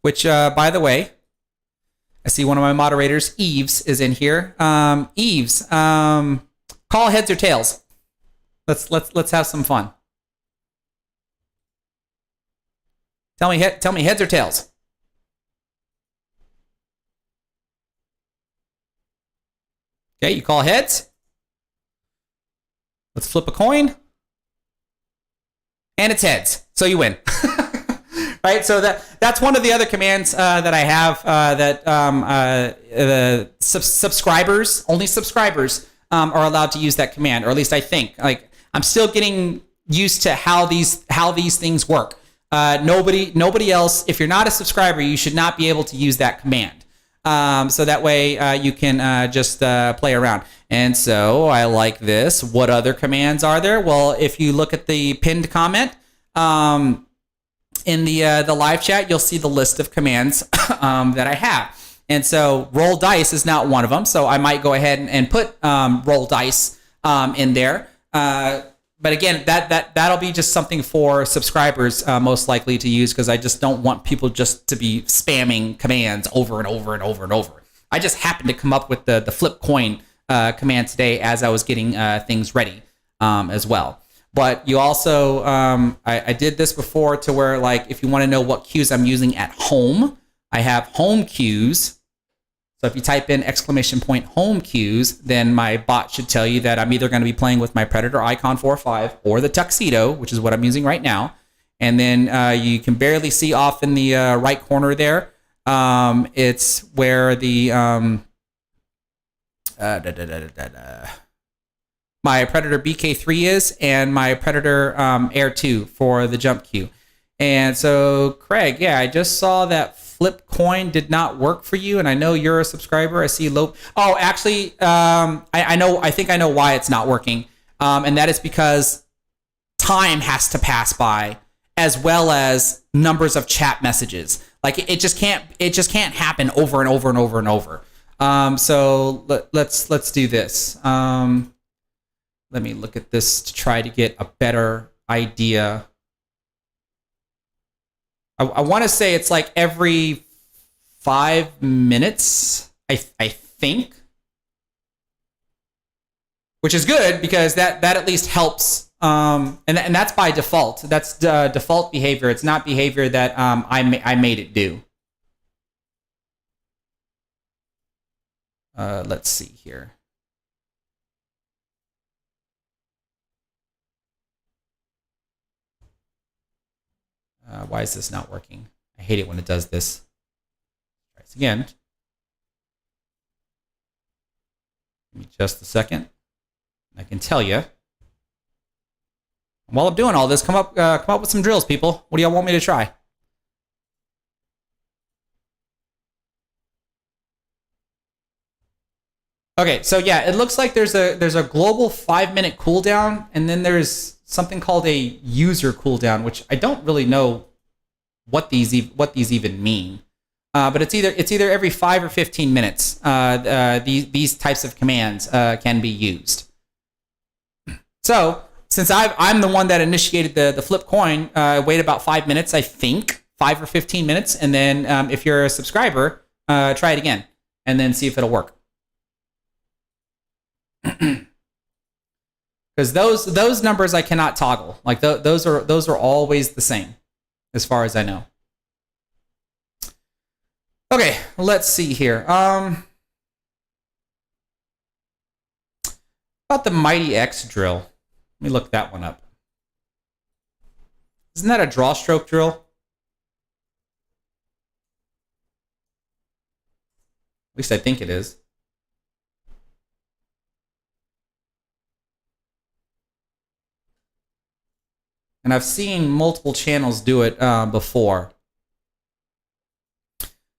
Which, by the way, I see one of my moderators, Eves, is in here. Eves, call heads or tails. Let's have some fun. Tell me heads or tails. Okay, you call heads. Let's flip a coin. And it's heads, so you win. Right, so that's one of the other commands that I have that the subscribers, only subscribers, are allowed to use that command, or at least I think. Like, I'm still getting used to how these things work. Nobody else, if you're not a subscriber, you should not be able to use that command. So that way you can just play around. And so I like this. What other commands are there? Well, if you look at the pinned comment in the live chat, you'll see the list of commands that I have. And so roll dice is not one of them. So I might go ahead and put roll dice in there. But again, that'll be just something for subscribers most likely to use, because I just don't want people just to be spamming commands over and over and over and over. I just happened to come up with the flip coin command today as I was getting things ready as well. But you also, I did this before to where, like, if you want to know what cues I'm using at home, I have home cues. So if you type in !home cues, then my bot should tell you that I'm either going to be playing with my Predator Icon 4.5 or the Tuxedo, which is what I'm using right now. And then you can barely see off in the right corner there. It's where the my Predator BK3 is, and my Predator Air 2 for the jump cue. And so, Craig, yeah, I just saw that flip coin did not work for you, and I know you're a subscriber. I see low. Oh, actually, I know. I think I know why it's not working, and that is because time has to pass by, as well as numbers of chat messages. Like it just can't happen over and over and over and over. So let's do this. Let me look at this to try to get a better idea. I want to say it's like every 5 minutes, I think, which is good because that at least helps. And that's by default. That's default behavior. It's not behavior that I made it do. Let's see here. Why is this not working? I hate it when it does this. Try this again. Give me just a second. I can tell you. While I'm doing all this, come up with some drills, people. What do y'all want me to try? Okay, so yeah, it looks like there's a global 5-minute cooldown, and then there's something called a user cooldown, which I don't really know what these even mean. But it's either every 5 or 15 minutes. These types of commands can be used. So since I'm the one that initiated the flip coin, wait about 5 minutes, I think 5 or 15 minutes, and then if you're a subscriber, try it again, and then see if it'll work. Because those numbers I cannot toggle. Like those are always the same, as far as I know. Okay, let's see here. About the Mighty X drill. Let me look that one up. Isn't that a draw stroke drill? At least I think it is. And I've seen multiple channels do it before.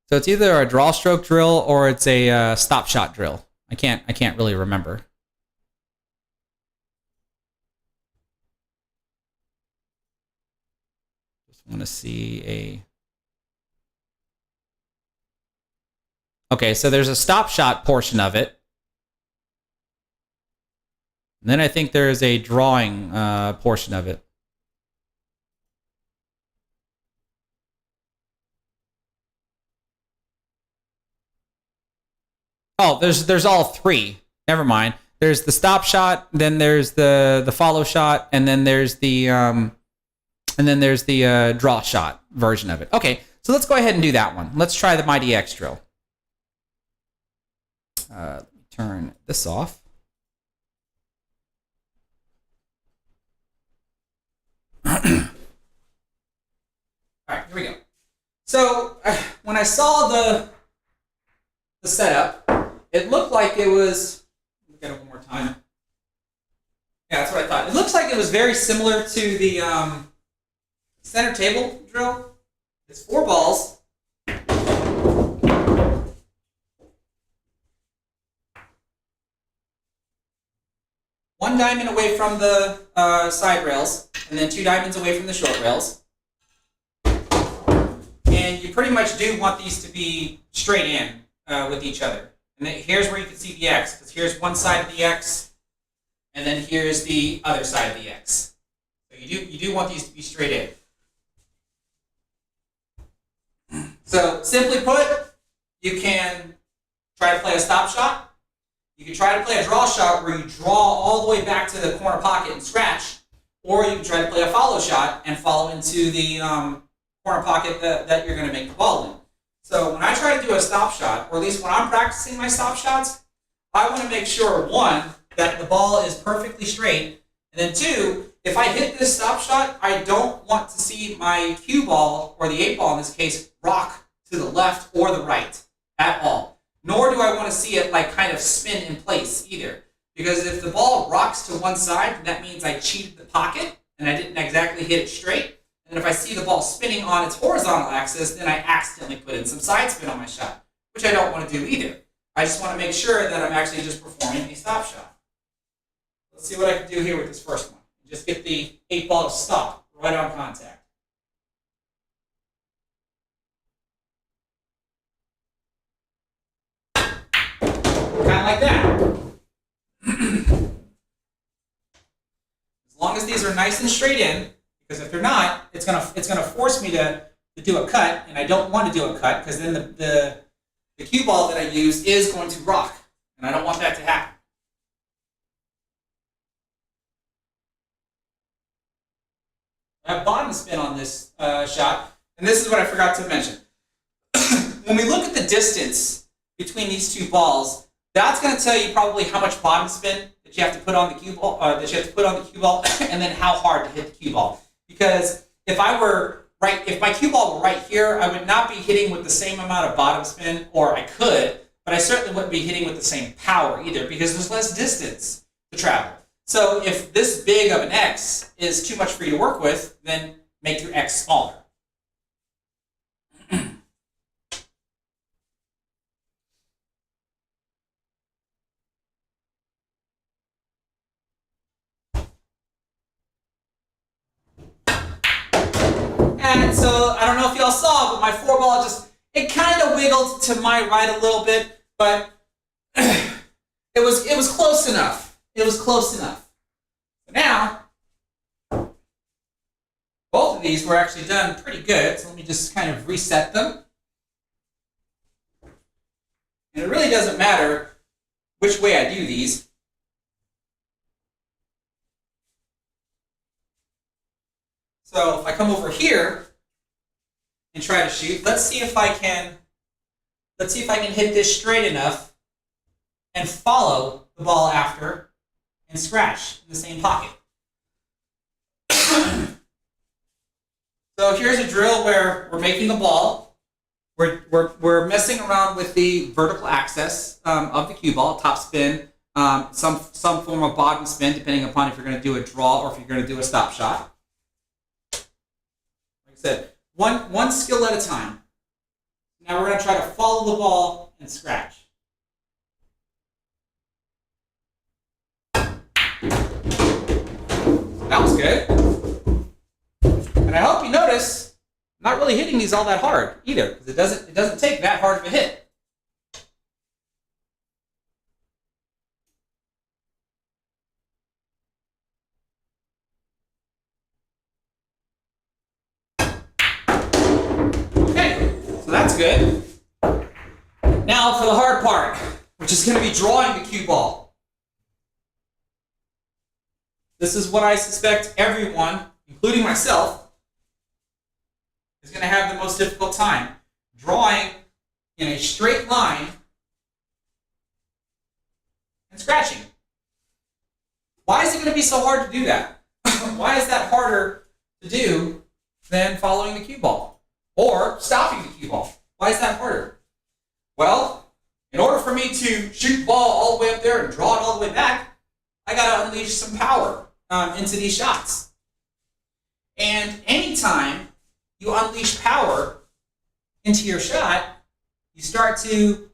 So it's either a draw stroke drill or it's a stop shot drill. I can't really remember. Just want to see a. Okay, so there's a stop shot portion of it. And then I think there is a drawing portion of it. Oh, there's all three. Never mind. There's the stop shot, then there's the follow shot, and then there's the draw shot version of it. Okay, so let's go ahead and do that one. Let's try the Mighty X drill. Let me turn this off. All right, here we go. So when I saw the setup, it looked like it was. Look at it one more time. Yeah, that's what I thought. It looks like it was very similar to the center table drill. It's 4 balls. One diamond away from the side rails, and then 2 diamonds away from the short rails. And you pretty much do want these to be straight in with each other. And then here's where you can see the X, because here's one side of the X, and then here's the other side of the X. So you do want these to be straight in. So simply put, you can try to play a stop shot. You can try to play a draw shot where you draw all the way back to the corner pocket and scratch, or you can try to play a follow shot and follow into the corner pocket that you're going to make the ball in. So when I try to do a stop shot, or at least when I'm practicing my stop shots, I want to make sure, one, that the ball is perfectly straight, and then two, if I hit this stop shot, I don't want to see my cue ball, or the 8-ball in this case, rock to the left or the right at all. Nor do I want to see it like kind of spin in place either. Because if the ball rocks to one side, that means I cheated the pocket and I didn't exactly hit it straight. And if I see the ball spinning on its horizontal axis, then I accidentally put in some side spin on my shot, which I don't want to do either. I just want to make sure that I'm actually just performing a stop shot. Let's see what I can do here with this first one. Just get the 8-ball to stop right on contact. Kind of like that. As long as these are nice and straight in, because if they're not, it's gonna force me to do a cut, and I don't want to do a cut because then the cue ball that I use is going to rock, and I don't want that to happen. I have bottom spin on this shot, and this is what I forgot to mention. When we look at the distance between these two balls, that's going to tell you probably how much bottom spin that you have to put on the cue ball, and then how hard to hit the cue ball. Because if my cue ball were right here, I would not be hitting with the same amount of bottom spin, or I could, but I certainly wouldn't be hitting with the same power either, because there's less distance to travel. So if this big of an X is too much for you to work with, then make your X smaller. And so I don't know if y'all saw, but my 4-ball it kind of wiggled to my right a little bit, but it was close enough. It was close enough. So now, both of these were actually done pretty good, so let me just kind of reset them. And it really doesn't matter which way I do these. So if I come over here and try to shoot, let's see if I can hit this straight enough and follow the ball after and scratch in the same pocket. So here's a drill where we're making the ball. We're messing around with the vertical axis of the cue ball, top spin, some form of bottom spin, depending upon if you're going to do a draw or if you're going to do a stop shot. Like I said, one skill at a time. Now we're going to try to follow the ball and scratch. That was good. And I hope you notice I'm not really hitting these all that hard either, because it doesn't take that hard of a hit. Okay, so that's good. Now for the hard part, which is going to be drawing the cue ball. This is what I suspect everyone, including myself, is going to have the most difficult time. Drawing in a straight line and scratching. Why is it going to be so hard to do that? Why is that harder to do than following the cue ball? Or stopping the cue ball? Why is that harder? Well, in order for me to shoot the ball all the way up there and draw it all the way back, I got to unleash some power into these shots. And anytime you unleash power into your shot, you start to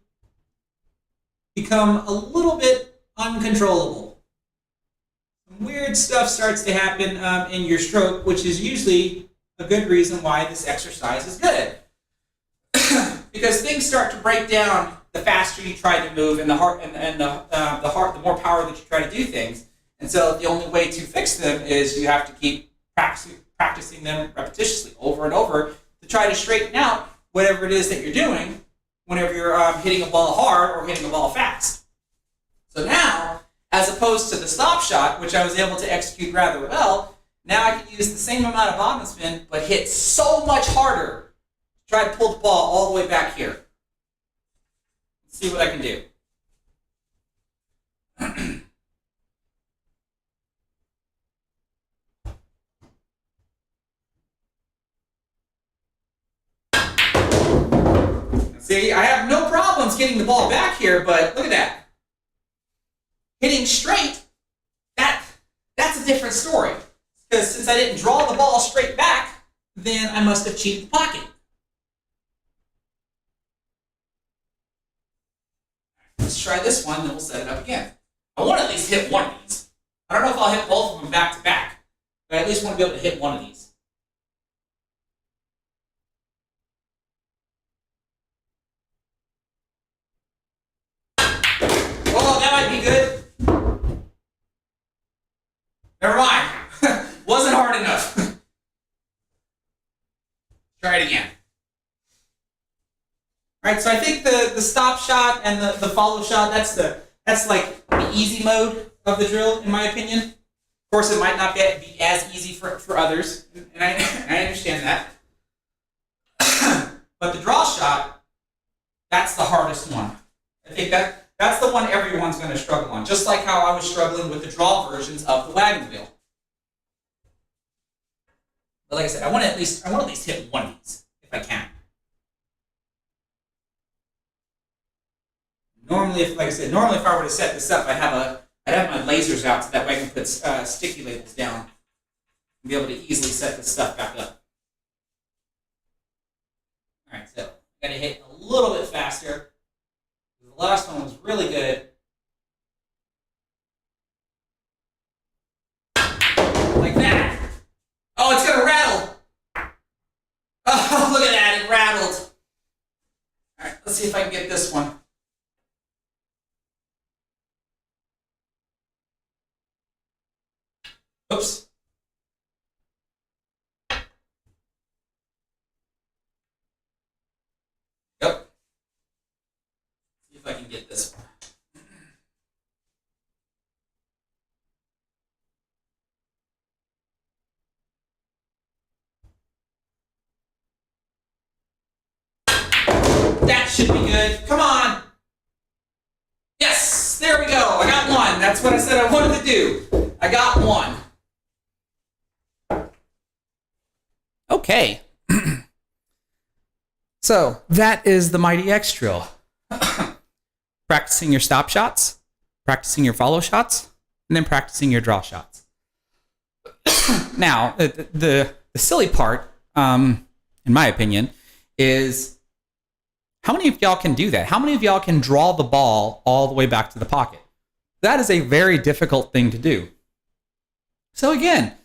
become a little bit uncontrollable. Some weird stuff starts to happen in your stroke, which is usually a good reason why this exercise is good. Because things start to break down the faster you try to move and the more power that you try to do things. And so the only way to fix them is you have to keep practicing them repetitiously over and over to try to straighten out whatever it is that you're doing whenever you're hitting a ball hard or hitting a ball fast. So now, as opposed to the stop shot, which I was able to execute rather well, now I can use the same amount of bottom spin, but hit so much harder to try to pull the ball all the way back here. Let's see what I can do. See, I have no problems getting the ball back here, but look at that. Hitting straight, that's a different story. Because since I didn't draw the ball straight back, then I must have cheated the pocket. Let's try this one, then we'll set it up again. I want to at least hit one of these. I don't know if I'll hit both of them back to back, but I at least want to be able to hit one of these. Oh, that might be good. Never mind. Wasn't hard enough. Try it again. All right, so I think the stop shot and the follow shot, that's like the easy mode of the drill, in my opinion. Of course, it might not be as easy for others, and I understand that. But the draw shot, that's the hardest one. I think that's the one everyone's going to struggle on, just like how I was struggling with the draw versions of the wagon wheel. But like I said, I want to at least hit one of these if I can. Normally, if I were to set this up, I'd have my lasers out so that way I can put sticky labels down and be able to easily set this stuff back up. All right, so I got to hit a little bit faster. The last one was really good. Like that. Oh, it's gonna rattle. Oh, look at that, it rattled. All right, let's see if I can get this one. Oops. Yep. See if I can get this one. That should be good. Come on. Yes, there we go. I got one. That's what I said I wanted to do. I got one. Okay. So that is the Mighty X drill. Practicing your stop shots, practicing your follow shots, and then practicing your draw shots. Now, the silly part, in my opinion, is how many of y'all can do that? How many of y'all can draw the ball all the way back to the pocket? That is a very difficult thing to do. So again,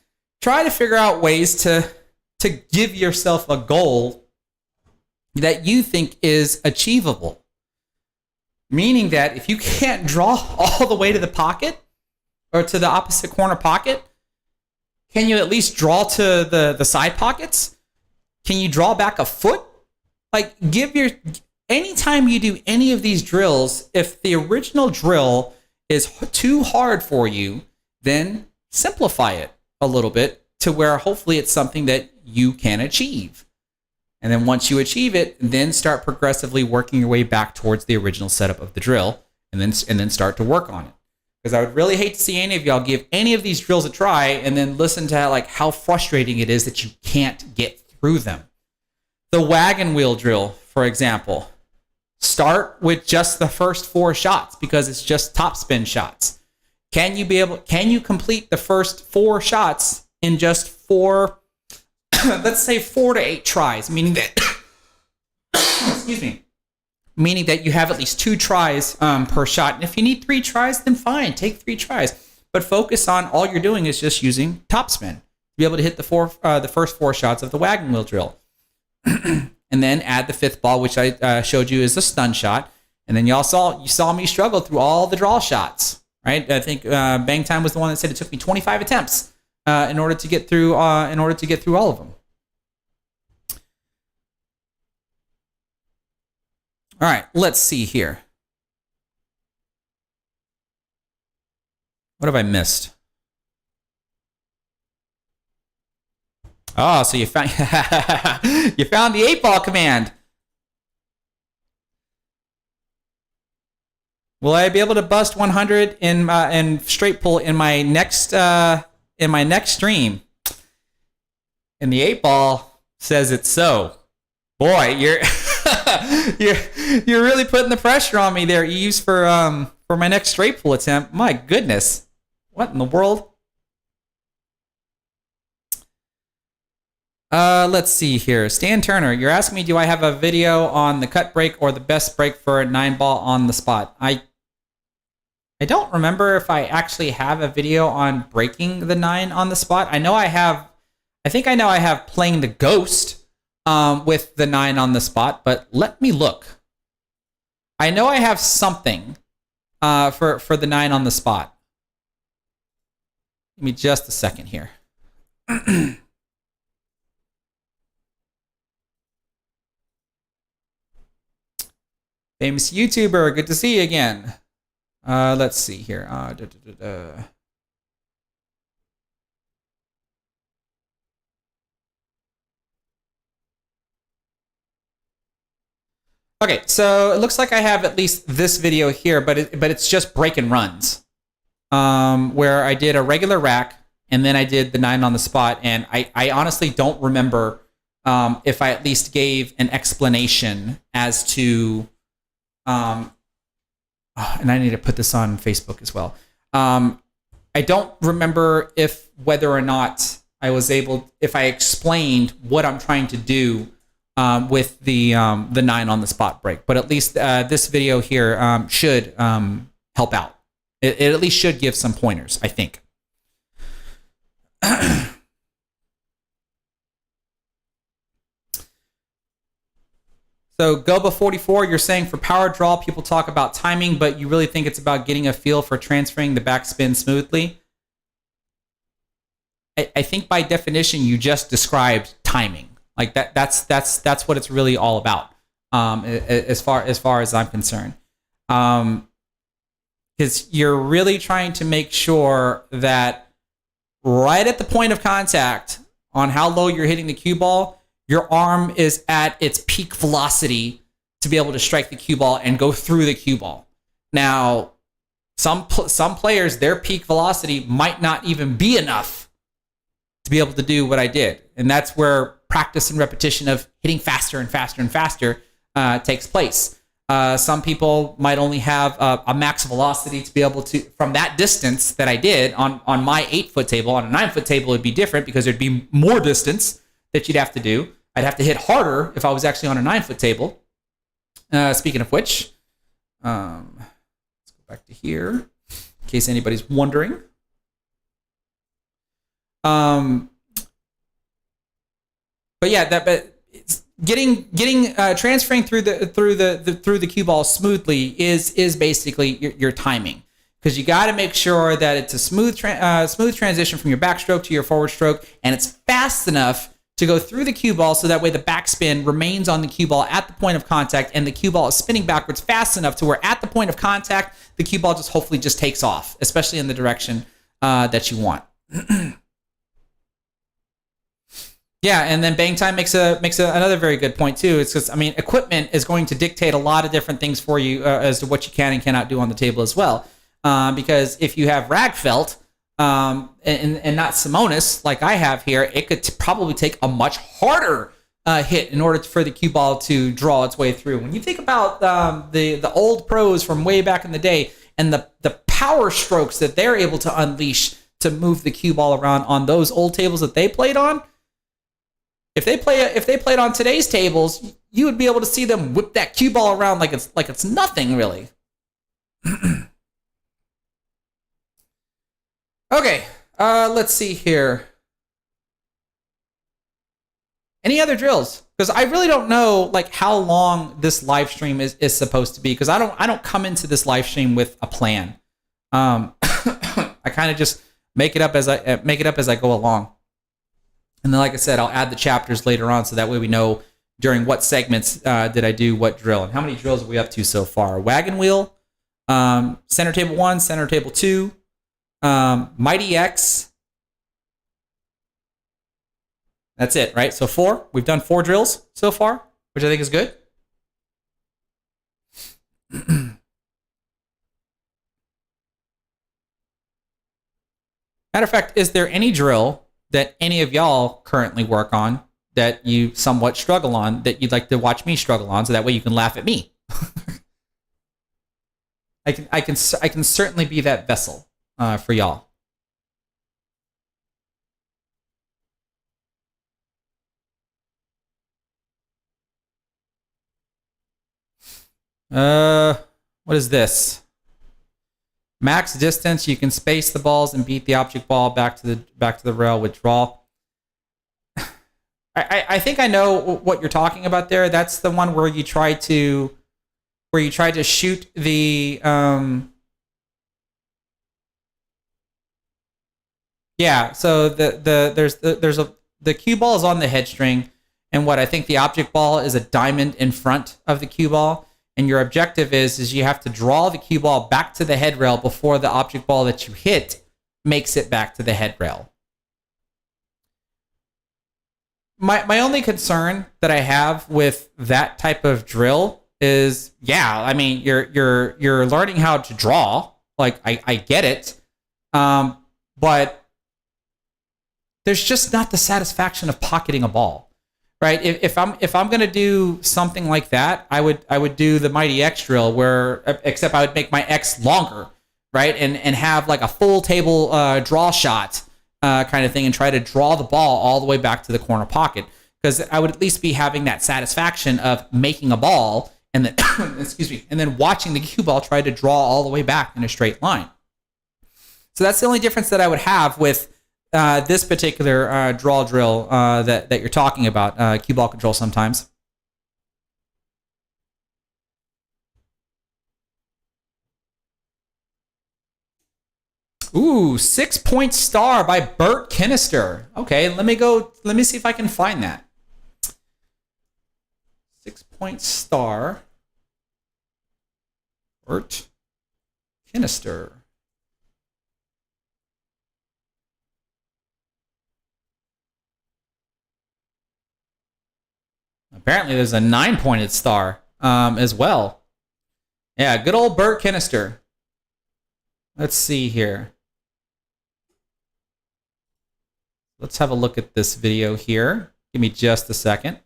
try to figure out ways to give yourself a goal that you think is achievable. Meaning that if you can't draw all the way to the pocket or to the opposite corner pocket, can you at least draw to the side pockets? Can you draw back a foot? Like, anytime you do any of these drills, if the original drill is too hard for you, then simplify it a little bit to where hopefully it's something that you can achieve. And then once you achieve it, then start progressively working your way back towards the original setup of the drill, and then start to work on it. Because I would really hate to see any of y'all give any of these drills a try and then listen to how frustrating it is that you can't get through them. The wagon wheel drill, for example, start with just the first 4 shots because it's just topspin shots. Can you complete the first 4 shots in just 4, let's say 4 to 8 tries, meaning that, excuse me, meaning that you have at least 2 tries per shot. And if you need 3 tries, then fine, take 3 tries. But focus on all you're doing is just using topspin to be able to hit the first 4 shots of the wagon wheel drill. And then add the 5th ball, which I showed you is a stun shot. And then you saw me struggle through all the draw shots. right? I think Bang Time was the one that said it took me 25 attempts in order to get through all of them. All right, let's see here. What have I missed? Oh, so you found you found the 8-ball command. Will I be able to bust 100 in straight pull in my next stream? And the 8-ball says it's so. Boy, you're you're really putting the pressure on me there, Eves, for my next straight pull attempt. My goodness, what in the world? Let's see here. Stan Turner, you're asking me, do I have a video on the cut break or the best break for a 9-ball on the spot? I don't remember if I actually have a video on breaking the 9 on the spot. I know I have. I think I know I have playing the ghost with the 9 on the spot, but let me look. I know I have something for the 9 on the spot. Give me just a second here. Famous YouTuber, good to see you again. Let's see here. Okay, so it looks like I have at least this video here, but it's just break and runs, where I did a regular rack and then I did the 9 on the spot, and I honestly don't remember if I at least gave an explanation as to, and I need to put this on Facebook as well. I don't remember whether or not if I explained what I'm trying to do with the 9 on the spot break, but at least this video here should help out. It at least should give some pointers, I think. So Goba44, you're saying for power draw, people talk about timing, but you really think it's about getting a feel for transferring the backspin smoothly? I think by definition, you just described timing. Like that's what it's really all about, as far as I'm concerned. Because you're really trying to make sure that right at the point of contact on how low you're hitting the cue ball, your arm is at its peak velocity to be able to strike the cue ball and go through the cue ball. Now, some players, their peak velocity might not even be enough to be able to do what I did. And that's where practice and repetition of hitting faster and faster and faster takes place. Some people might only have a max velocity to be able to, from that distance that I did on my 8-foot table. On a 9-foot table, it'd be different because there'd be more distance that you'd have to do. I'd have to hit harder if I was actually on a 9-foot table. Speaking of which, let's go back to here in case anybody's wondering. But yeah, but transferring through the cue ball smoothly is basically your timing, because you got to make sure that it's a smooth transition from your backstroke to your forward stroke, and it's fast enough to go through the cue ball so that way the backspin remains on the cue ball at the point of contact, and the cue ball is spinning backwards fast enough to where at the point of contact the cue ball just hopefully just takes off, especially in the direction that you want. Yeah, and then Bang Time makes another very good point too. It's because, I mean, equipment is going to dictate a lot of different things for you as to what you can and cannot do on the table as well. Because if you have rag felt and not Simonis like I have here, it could probably take a much harder hit in order for the cue ball to draw its way through. When you think about the old pros from way back in the day and the power strokes that they're able to unleash to move the cue ball around on those old tables that they played on. If they played on today's tables, you would be able to see them whip that cue ball around like it's nothing really. Okay, let's see here. Any other drills? Because I really don't know like how long this live stream is supposed to be, because I don't come into this live stream with a plan. I kind of just make it up as I go along. And then, like I said, I'll add the chapters later on, so that way we know during what segments did I do what drill. And how many drills are we up to so far? Wagon wheel, center table 1, center table 2, Mighty X. That's it, right? So 4. We've done 4 drills so far, which I think is good. Matter of fact, is there any drill that any of y'all currently work on that you somewhat struggle on that you'd like to watch me struggle on, so that way you can laugh at me? I can certainly be that vessel for y'all. What is this? Max distance. You can space the balls and beat the object ball back to the rail with draw. I think I know what you're talking about there. That's the one where you try to shoot the yeah. So the cue ball is on the head string, and what I think the object ball is a diamond in front of the cue ball. And your objective is you have to draw the cue ball back to the head rail before the object ball that you hit makes it back to the head rail. My only concern that I have with that type of drill is, yeah, I mean, you're learning how to draw. Like, I get it, but there's just not the satisfaction of pocketing a ball. Right. If I'm gonna do something like that, I would do the Mighty X drill, where except I would make my X longer, right, and have like a full table draw shot kind of thing, and try to draw the ball all the way back to the corner pocket, because I would at least be having that satisfaction of making a ball and then excuse me, and then watching the cue ball try to draw all the way back in a straight line. So that's the only difference that I would have with this particular draw drill that you're talking about, cue ball control sometimes. Ooh, 6-point star by Burt Kinister. Okay, let me see if I can find that. 6-point star, Burt Kinister. Apparently there's a 9-pointed star as well. Yeah, good old Burt Kinister. Let's see here. Let's have a look at this video here. Give me just a second.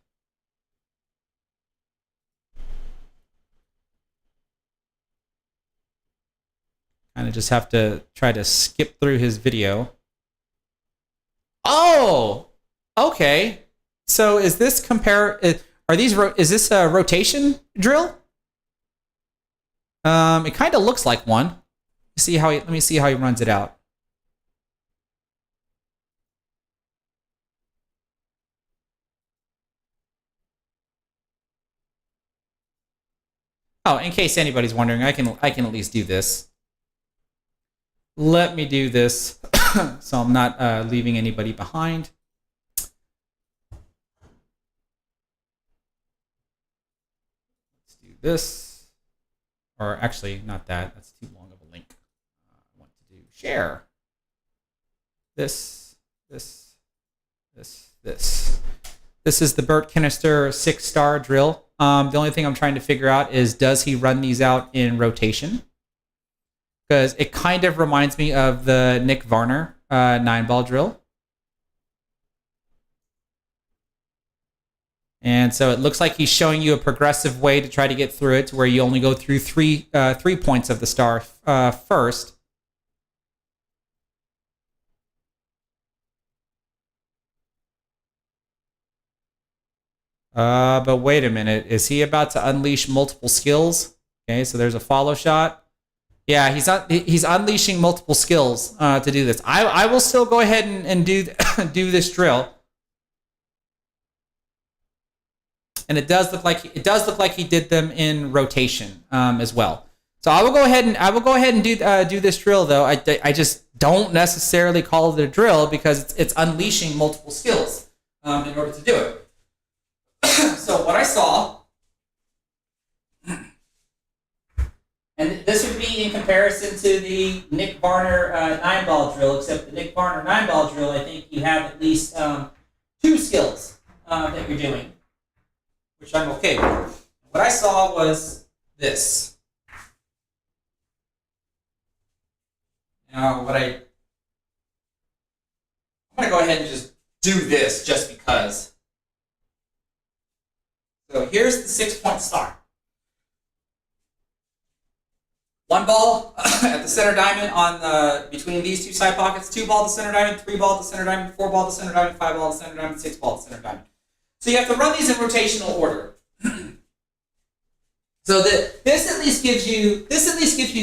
Kind of just have to try to skip through his video. Oh, okay. So is this is this a rotation drill? It kind of looks like one. Let me see how he runs it out. Oh, in case anybody's wondering, I can at least do this. Let me do this so I'm not leaving anybody behind. Let's do this. Or actually, not that. That's too long of a link. I want to do share. This. This is the Burt Kinister 6-star drill. The only thing I'm trying to figure out is, does he run these out in rotation? Because it kind of reminds me of the Nick Varner 9-ball drill. And so it looks like he's showing you a progressive way to try to get through it, to where you only go through three points of the star first. But wait a minute. Is he about to unleash multiple skills? Okay, so there's a follow shot. Yeah, he's unleashing multiple skills to do this. I will still go ahead and do this drill. And it does look like he did them in rotation as well. So I will go ahead and do this drill though. I just don't necessarily call it a drill because it's unleashing multiple skills in order to do it. So what I saw, and this would be in comparison to the Nick Varner 9-ball drill, except the Nick Varner 9-ball drill, I think you have at least 2 skills that you're doing, which I'm okay with. What I saw was this. Now, I'm going to go ahead and just do this just because. So here's the 6-point star. 1 ball at the center diamond on between these 2 side pockets, 2 ball to center diamond, 3 ball to center diamond, 4 ball to center diamond, 5 ball to center diamond, 6 ball to center diamond. So you have to run these in rotational order. So this at least gives you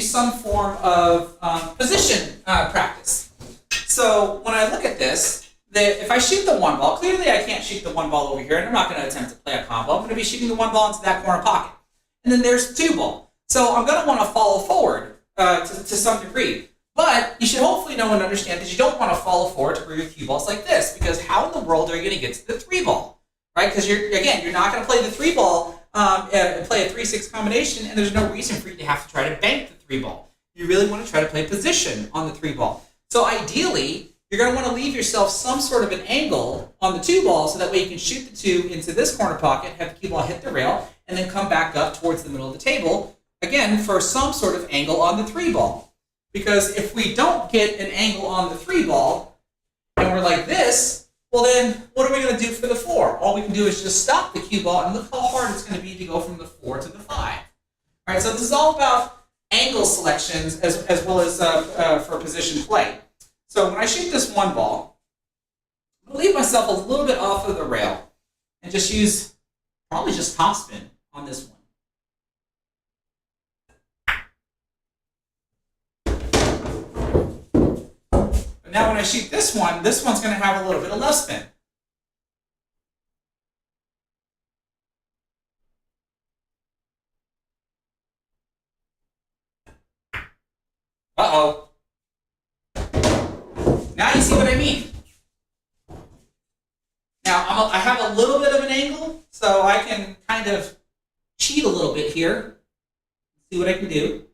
some form of position practice. So when I look at this, if I shoot the 1 ball, clearly I can't shoot the 1 ball over here, and I'm not going to attempt to play a combo. I'm going to be shooting the 1 ball into that corner pocket. And then there's 2 ball. So I'm going to want to follow forward to some degree. But you should hopefully know and understand that you don't want to follow forward to where your cue ball's like this, because how in the world are you going to get to the 3 ball? Right? Because you're not going to play the 3 ball and play a 3-6 combination, and there's no reason for you to have to try to bank the 3 ball. You really want to try to play position on the 3 ball. So ideally, you're going to want to leave yourself some sort of an angle on the 2 ball so that way you can shoot the 2 into this corner pocket, have the cue ball hit the rail, and then come back up towards the middle of the table, again, for some sort of angle on the 3 ball. Because if we don't get an angle on the 3 ball, and we're like this, well then, what are we going to do for the 4? All we can do is just stop the cue ball, and look how hard it's going to be to go from the 4 to the 5. All right, so this is all about angle selections as well as for position play. So when I shoot this 1 ball, I'm going to leave myself a little bit off of the rail and just use probably just topspin on this one. But now when I shoot this one's going to have a little bit of left spin. Uh-oh. Now you see what I mean. Now I have a little bit of an angle, so I can kind of cheat a little bit here. See what I can do.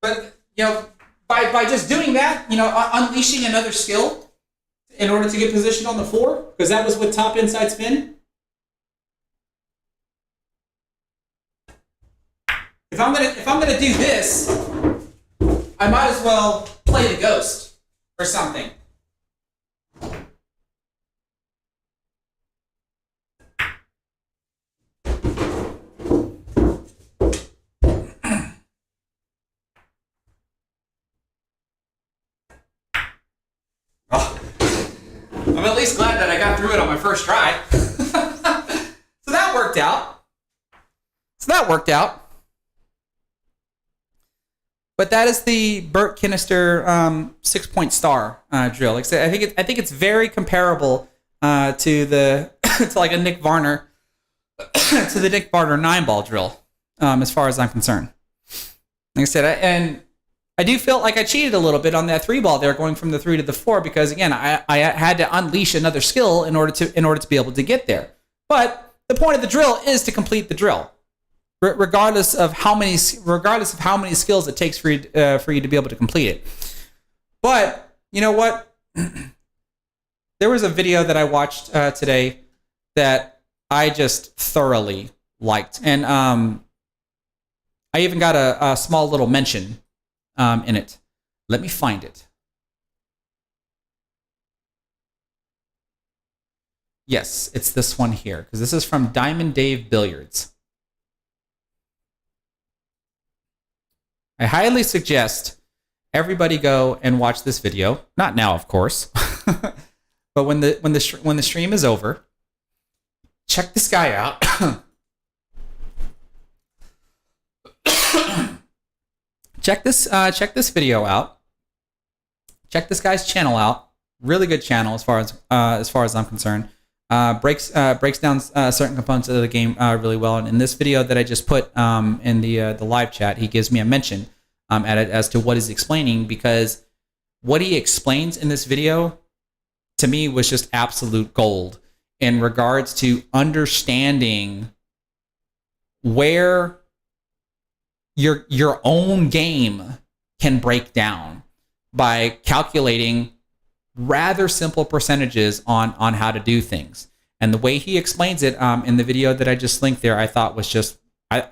But by just doing that, unleashing another skill in order to get positioned on the 4, because that was with top inside spin. If I'm gonna do this, I might as well play the ghost or something. Oh, I'm at least glad that I got through it on my first try. So that worked out. But that is the Burt Kinister 6-point star drill. Like I said, I think it's very comparable to like a Nick Varner to the Nick Varner 9-ball drill, as far as I'm concerned. Like I said, I do feel like I cheated a little bit on that 3 ball there, going from the 3 to the 4, because again, I had to unleash another skill in order to be able to get there. But the point of the drill is to complete the drill. Regardless of how many skills it takes for you to be able to complete it. But you know what? There was a video that I watched today that I just thoroughly liked, and I even got a small little mention in it. Let me find it. Yes, it's this one here, because this is from Diamond Dave Billiards. I highly suggest everybody go and watch this video. Not now, of course, but when the stream is over, check this guy out. Check this video out. Check this guy's channel out. Really good channel as far as I'm concerned. breaks down certain components of the game really well. And in this video that I just put in the live chat, he gives me a mention at it as to what he's explaining, because what he explains in this video to me was just absolute gold in regards to understanding where your own game can break down by calculating rather simple percentages on how to do things. And the way he explains it in the video that I just linked there, I thought was just I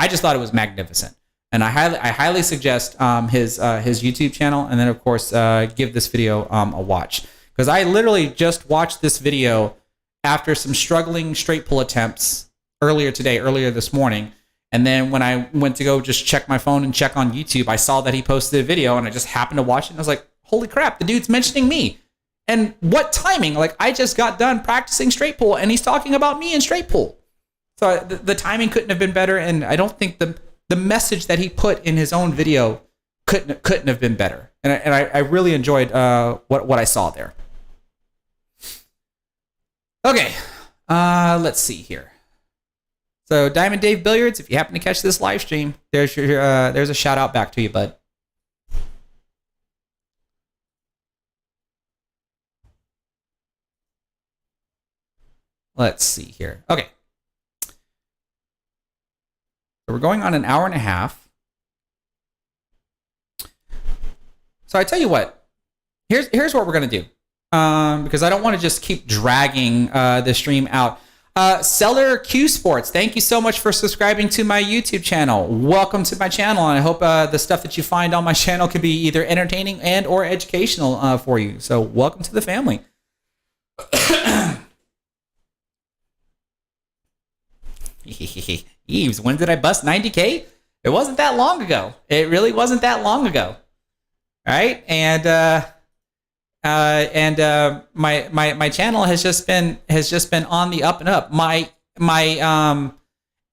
just thought it was magnificent. And I highly suggest his YouTube channel, and then of course give this video a watch, because I literally just watched this video after some struggling straight pull attempts earlier this morning. And then when I went to go just check my phone and check on YouTube, I saw that he posted a video, and I just happened to watch it, and I was like, holy crap, the dude's mentioning me. And what timing? Like, I just got done practicing straight pull, and he's talking about me in straight pull. So the timing couldn't have been better, and I don't think the message that he put in his own video couldn't have been better. And I really enjoyed what I saw there. Okay, let's see here. So Diamond Dave Billiards, if you happen to catch this live stream, there's a shout out back to you, bud. Let's see here. Okay. So we're going on an hour and a half. So I tell you what, here's what we're gonna do, because I don't want to just keep dragging the stream out. Seller Q Sports, thank you so much for subscribing to my YouTube channel. Welcome to my channel, and I hope the stuff that you find on my channel can be either entertaining and or educational for you. So welcome to the family. Eves, when did I bust 90K? It wasn't that long ago. It really wasn't that long ago. Right? And my channel has just been on the up and up. My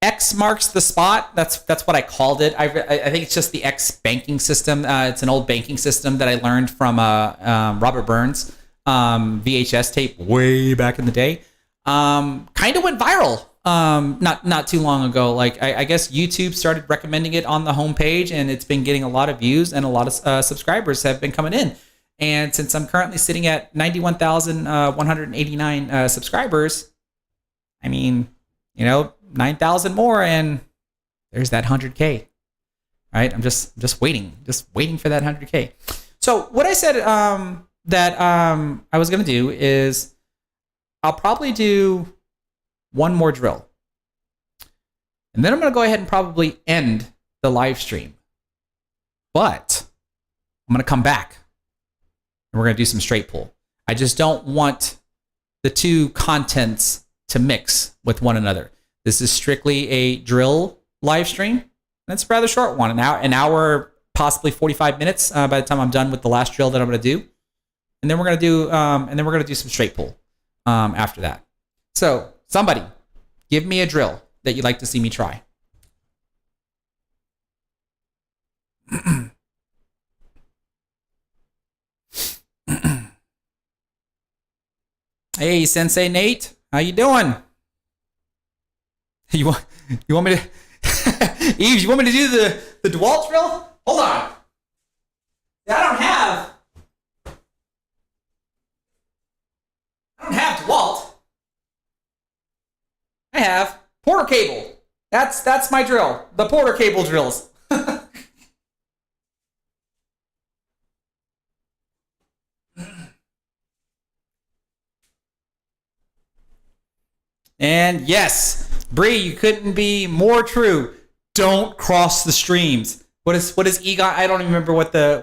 X marks the spot. That's what I called it. I think it's just the X banking system. It's an old banking system that I learned from Robert Burns VHS tape way back in the day. Kind of went viral not too long ago. Like I guess YouTube started recommending it on the homepage, and it's been getting a lot of views, and a lot of subscribers have been coming in. And since I'm currently sitting at 91,189 subscribers, I mean, 9,000 more, and there's that 100K. Right? I'm just waiting for that 100K. So what I said that I was gonna do is I'll probably do one more drill, and then I'm gonna go ahead and probably end the live stream. But I'm gonna come back, and we're going to do some straight pull. I just don't want the two contents to mix with one another. This is strictly a drill live stream. That's a rather short one, an hour, possibly 45 minutes by the time I'm done with the last drill that I'm going to do. And then we're going to do some straight pull after that. So somebody give me a drill that you'd like to see me try. Hey, Sensei Nate, how you doing? You want me to Eves, you want me to do the DeWalt drill? Hold on. I don't have DeWalt. I have Porter cable. That's my drill. The Porter cable drills. And yes, Bree, you couldn't be more true. Don't cross the streams. What is Egon? I don't even remember what did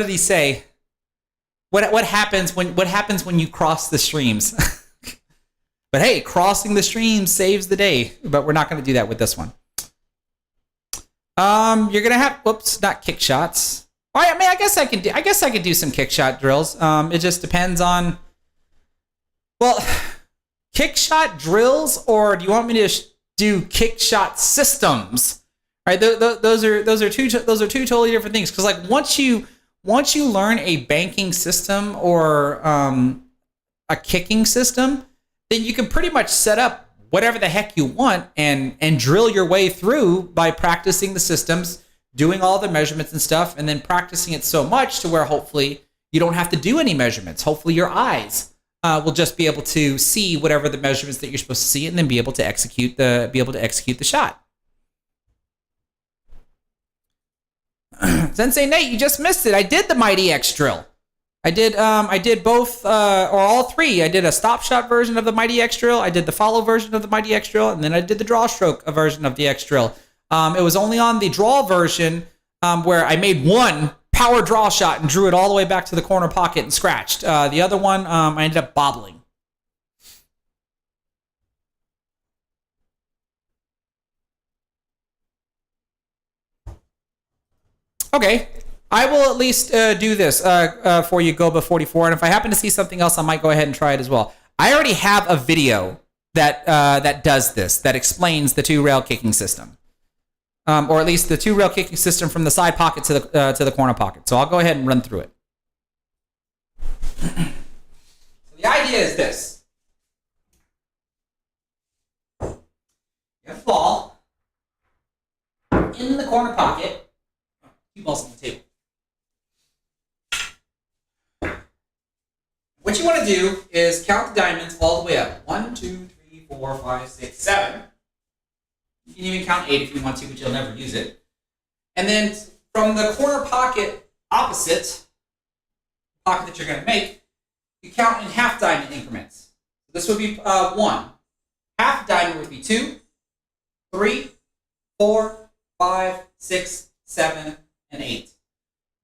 he say? What happens when you cross the streams? But hey, crossing the streams saves the day. But we're not going to do that with this one. You're gonna have not kick shots. I mean, I guess I can do some kick shot drills. It just depends on. Well, kick shot drills, or do you want me to do kick shot systems? Right, those are two totally different things. Because like once you once you learn a banking system or a kicking system, then you can pretty much set up whatever the heck you want and drill your way through by practicing the systems, doing all the measurements and stuff, and then practicing it so much to where hopefully you don't have to do any measurements. Hopefully your eyes will just be able to see whatever the measurements that you're supposed to see, and then be able to execute the shot. Sensei Nate, you just missed it. I did the Mighty X drill. I did both or all three. I did a stop shot version of the Mighty X drill. I did the follow version of the Mighty X drill, and then I did the draw stroke version of the X drill. It was only on the draw version where I made one power draw shot and drew it all the way back to the corner pocket and scratched. The other one, I ended up bobbling. Okay, I will at least do this for you, Goba44, and if I happen to see something else, I might go ahead and try it as well. I already have a video that does this, that explains the two-rail kicking system. Or at least the two-rail kicking system from the side pocket to the corner pocket. So I'll go ahead and run through it. So the idea is this. You have the ball in the corner pocket. Cue balls on the table. What you want to do is count the diamonds all the way up. 1, 2, 3, 4, 5, 6, 7. You can even count 8 if you want to, but you'll never use it. And then from the corner pocket opposite, the pocket that you're going to make, you count in half diamond increments. This would be 1. Half diamond would be 2, 3, 4, 5, 6, 7, and 8.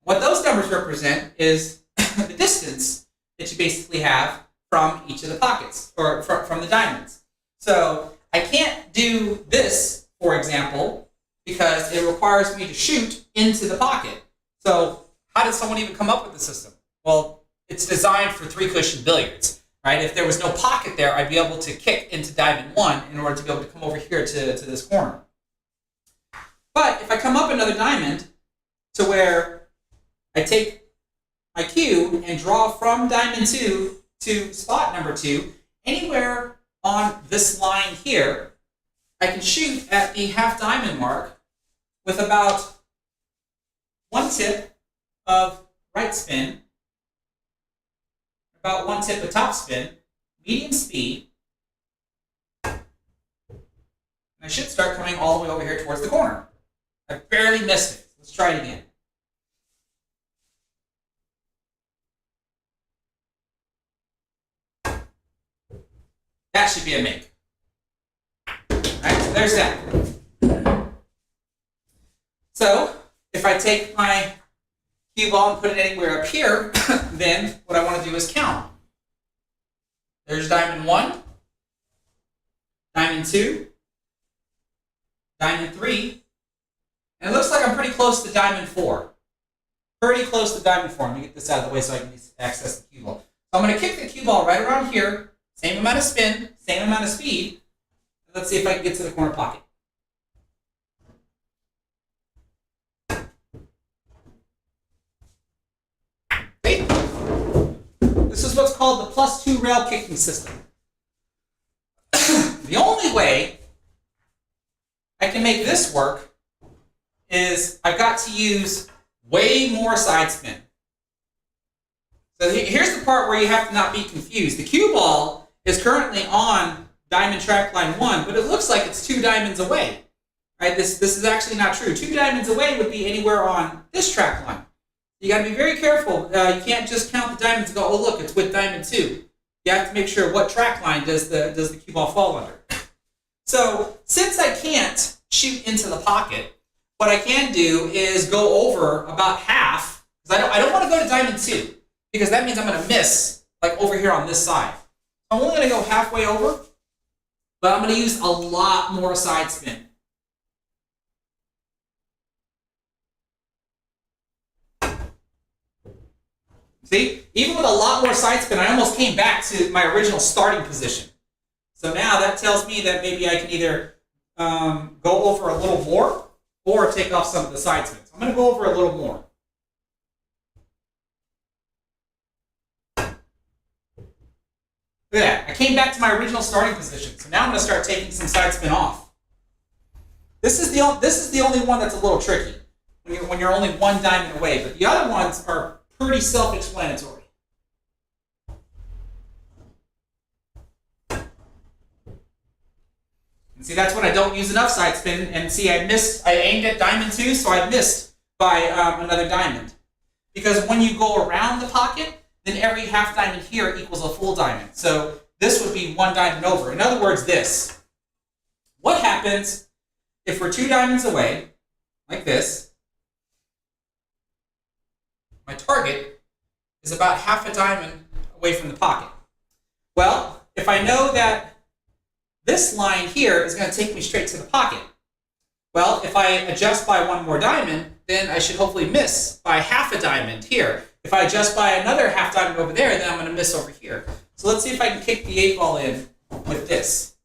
What those numbers represent is the distance that you basically have from each of the pockets, or from the diamonds. So I can't do this, for example, because it requires me to shoot into the pocket. So how did someone even come up with the system? Well, it's designed for 3-cushion billiards, right? If there was no pocket there, I'd be able to kick into diamond 1 in order to be able to come over here to this corner. But if I come up another diamond to where I take my cue and draw from diamond 2 to spot number 2, anywhere on this line here, I can shoot at the half diamond mark with about 1 tip of right spin, about 1 tip of top spin, medium speed, and I should start coming all the way over here towards the corner. I barely missed it. Let's try it again. That should be a make. All right, so there's that. So if I take my cue ball and put it anywhere up here, then what I want to do is count. There's diamond 1, diamond 2, diamond 3, and it looks like I'm pretty close to diamond 4. Pretty close to diamond 4. Let me get this out of the way so I can access the cue ball. So I'm going to kick the cue ball right around here. Same amount of spin, same amount of speed. Let's see if I can get to the corner pocket. Okay. This is what's called the +2 rail kicking system. The only way I can make this work is I've got to use way more side spin. So here's the part where you have to not be confused. The cue ball is currently on diamond track line 1, but it looks like it's 2 diamonds away. Right? This is actually not true. 2 diamonds away would be anywhere on this track line. You got to be very careful. You can't just count the diamonds and go, oh look, it's with diamond 2. You have to make sure what track line does the cue ball fall under. So since I can't shoot into the pocket, what I can do is go over about half, because I don't want to go to diamond 2, because that means I'm going to miss like over here on this side. I'm only going to go halfway over, but I'm going to use a lot more side spin. See, even with a lot more side spin, I almost came back to my original starting position. So now that tells me that maybe I can either go over a little more or take off some of the side spin. So I'm going to go over a little more. Look at that. I came back to my original starting position. So now I'm going to start taking some side spin off. This is the only one that's a little tricky when you're only one diamond away. But the other ones are pretty self-explanatory. And see, that's when I don't use enough side spin. And see, I aimed at diamond 2, so I missed by another diamond. Because when you go around the pocket, then every half diamond here equals a full diamond. So this would be one diamond over. In other words, this. What happens if we're 2 diamonds away, like this? My target is about half a diamond away from the pocket. Well, if I know that this line here is going to take me straight to the pocket, well, if I adjust by 1 more diamond, then I should hopefully miss by half a diamond here. If I adjust by another half diamond over there, then I'm going to miss over here. So let's see if I can kick the 8 ball in with this.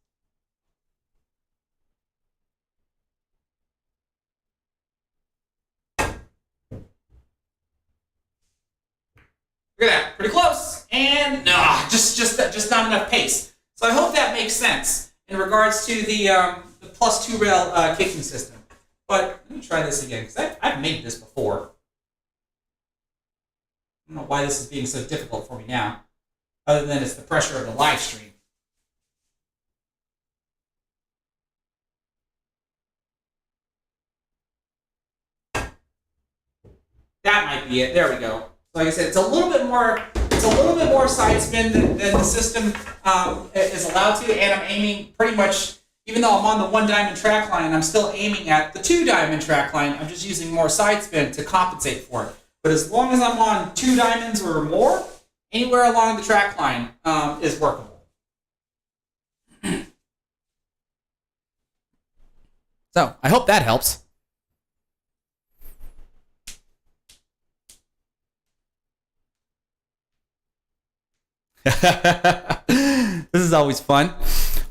Look at that, pretty close, and no, just not enough pace. So I hope that makes sense in regards to the +2 rail kicking system. But let me try this again, because I've made this before. I don't know why this is being so difficult for me now, other than it's the pressure of the live stream. That might be it. There we go. So like I said, it's a little bit more side spin than the system is allowed to, and I'm aiming pretty much, even though I'm on the 1 diamond track line, I'm still aiming at the 2 diamond track line. I'm just using more side spin to compensate for it. But as long as I'm on 2 diamonds or more, anywhere along the track line is workable. So I hope that helps. This is always fun.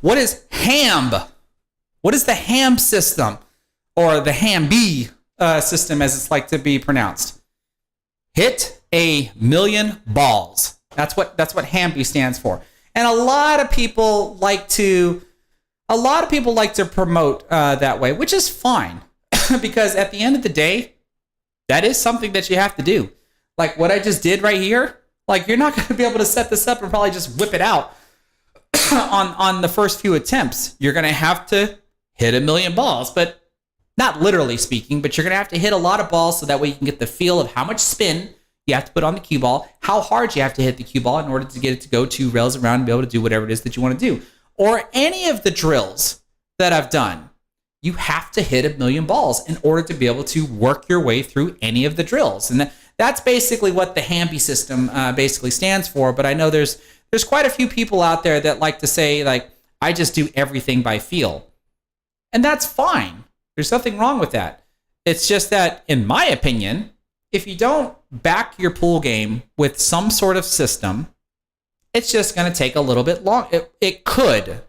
What is HAMB? What is the HAMB system, or the HAMB system as it's like to be pronounced? Hit a million balls. That's what HAMB stands for. And a lot of people like to promote that way, which is fine, because at the end of the day, that is something that you have to do. Like what I just did right here. Like, you're not going to be able to set this up and probably just whip it out on the first few attempts. You're going to have to hit a million balls, but not literally speaking, but you're going to have to hit a lot of balls so that way you can get the feel of how much spin you have to put on the cue ball, how hard you have to hit the cue ball in order to get it to go 2 rails around and be able to do whatever it is that you want to do. Or any of the drills that I've done, you have to hit a million balls in order to be able to work your way through any of the drills. And that's basically what the HAMB system basically stands for. But I know there's quite a few people out there that like to say, like, I just do everything by feel. And that's fine. There's nothing wrong with that. It's just that, in my opinion, if you don't back your pool game with some sort of system, it's just going to take a little bit long. It could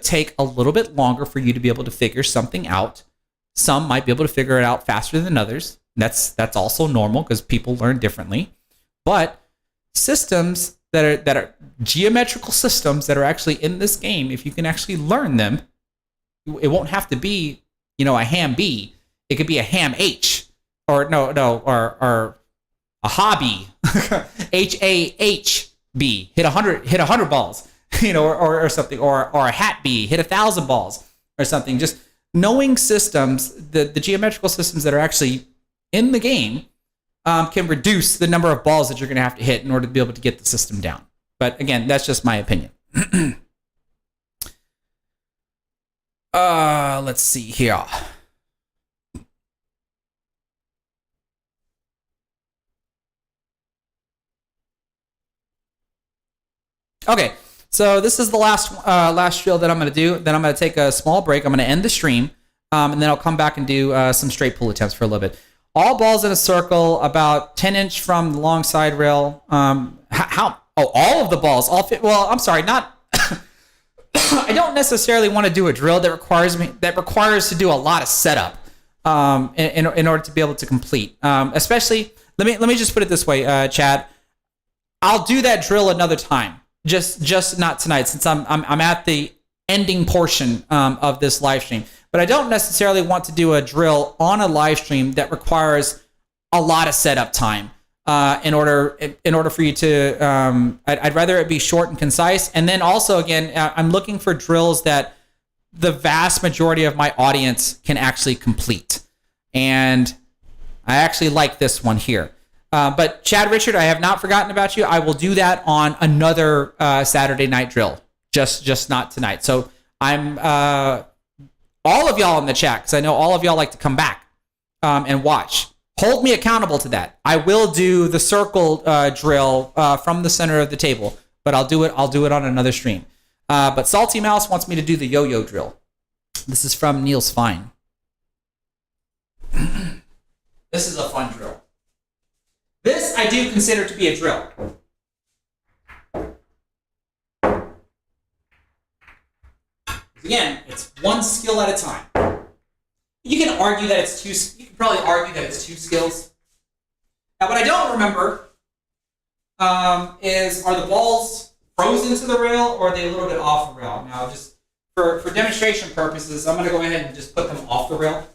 take a little bit longer for you to be able to figure something out. Some might be able to figure it out faster than others. That's also normal because people learn differently. But systems that are geometrical systems that are actually in this game, if you can actually learn them, it won't have to be, a HAMB. It could be a HAMH, or or a hobby, HAHB. Hit 100 balls, or something, or a hat B, hit 1,000 balls or something. Just knowing systems, the geometrical systems that are actually in the game can reduce the number of balls that you're going to have to hit in order to be able to get the system down. But again, that's just my opinion. Let's see here. Okay, so this is the last drill that I'm going to do. Then I'm going to take a small break. I'm going to end the stream, and then I'll come back and do some straight pull attempts for a little bit. All balls in a circle, about 10-inch from the long side rail. All of the balls. I'm sorry, not. I don't necessarily want to do a drill that requires to do a lot of setup in order to be able to complete. Especially, let me just put it this way, Chad. I'll do that drill another time. just not tonight, since I'm at the ending portion of this live stream. But I don't necessarily want to do a drill on a live stream that requires a lot of setup time. In order for you to, I'd rather it be short and concise. And then also, again, I'm looking for drills that the vast majority of my audience can actually complete. And I actually like this one here. But Chad Richard, I have not forgotten about you. I will do that on another Saturday night drill, just not tonight. So I'm all of y'all in the chat, because I know all of y'all like to come back and watch. Hold me accountable to that. I will do the circle drill from the center of the table, but I'll do it on another stream. But Salty Mouse wants me to do the yo-yo drill. This is from Niels Fine. This is a fun drill. This I do consider to be a drill. Again, it's one skill at a time. You can argue that it's two. You can probably argue that it's two skills. Now, what I don't remember is, are the balls frozen to the rail, or are they a little bit off the rail? Now, just for demonstration purposes, I'm going to go ahead and just put them off the rail.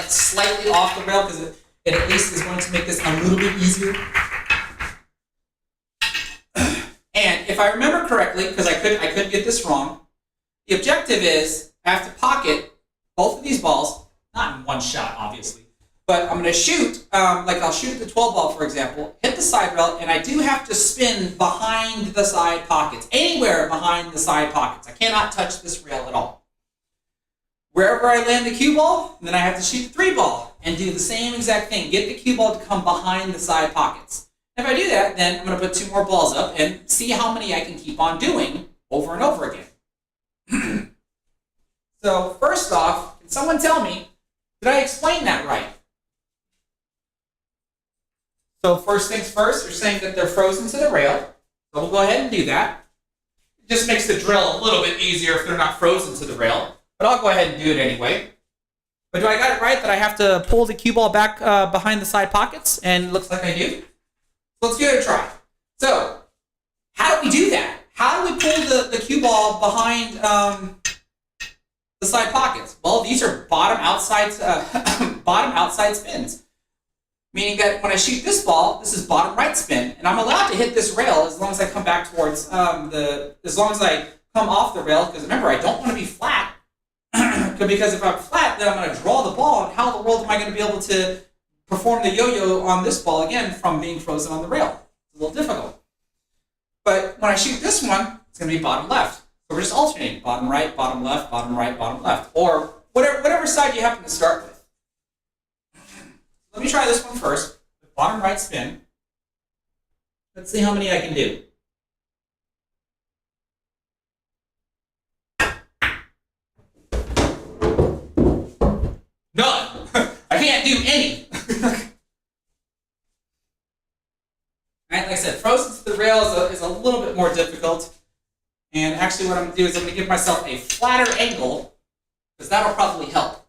Slightly off the rail, because it at least is going to make this a little bit easier. And if I remember correctly, because I could get this wrong, the objective is I have to pocket both of these balls, not in one shot, obviously, but I'm going to shoot, like I'll shoot at the 12 ball, for example, hit the side rail, and I do have to spin behind the side pockets, anywhere behind the side pockets. I cannot touch this rail at all. Wherever I land the cue ball, then I have to shoot the 3 ball and do the same exact thing. Get the cue ball to come behind the side pockets. If I do that, then I'm going to put 2 more balls up and see how many I can keep on doing over and over again. So first off, can someone tell me, did I explain that right? So first things first, they're saying that they're frozen to the rail. So we'll go ahead and do that. It just makes the drill a little bit easier if they're not frozen to the rail. But I'll go ahead and do it anyway. But do I got it right that I have to pull the cue ball back behind the side pockets? And it looks like I do. So let's give it a try. So how do we do that? How do we pull the cue ball behind the side pockets? Well, these are bottom outside spins. Meaning that when I shoot this ball, this is bottom right spin, and I'm allowed to hit this rail as long as I come back towards as long as I come off the rail, because remember, I don't want to be flat. Because if I'm flat, then I'm going to draw the ball, and how in the world am I going to be able to perform the yo-yo on this ball again from being frozen on the rail? It's a little difficult. But when I shoot this one, it's going to be bottom left. So we're just alternating bottom right, bottom left, bottom right, bottom left, or whatever side you happen to start with. Let me try this one first. The bottom right spin. Let's see how many I can do. None. I can't do any. Right, like I said, frozen to the rail is a little bit more difficult. And actually what I'm going to do is I'm going to give myself a flatter angle, because that'll probably help.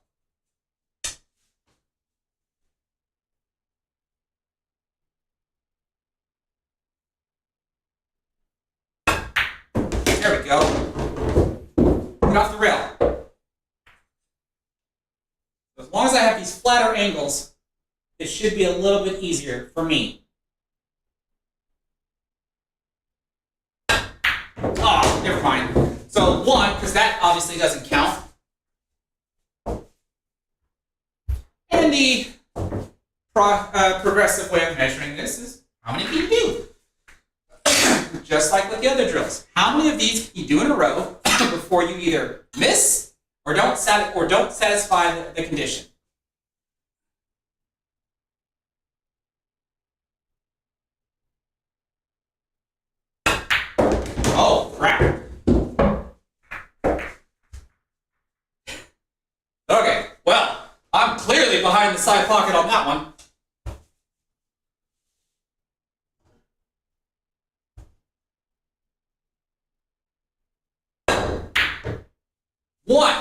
There we go. Get off the rail. As long as I have these flatter angles, it should be a little bit easier for me. Oh, never mind. So 1, because that obviously doesn't count. And the progressive way of measuring this is how many can you do? Just like with the other drills. How many of these can you do in a row before you either miss or don't satisfy the condition? Oh, crap. Okay, well, I'm clearly behind the side pocket on that one. One.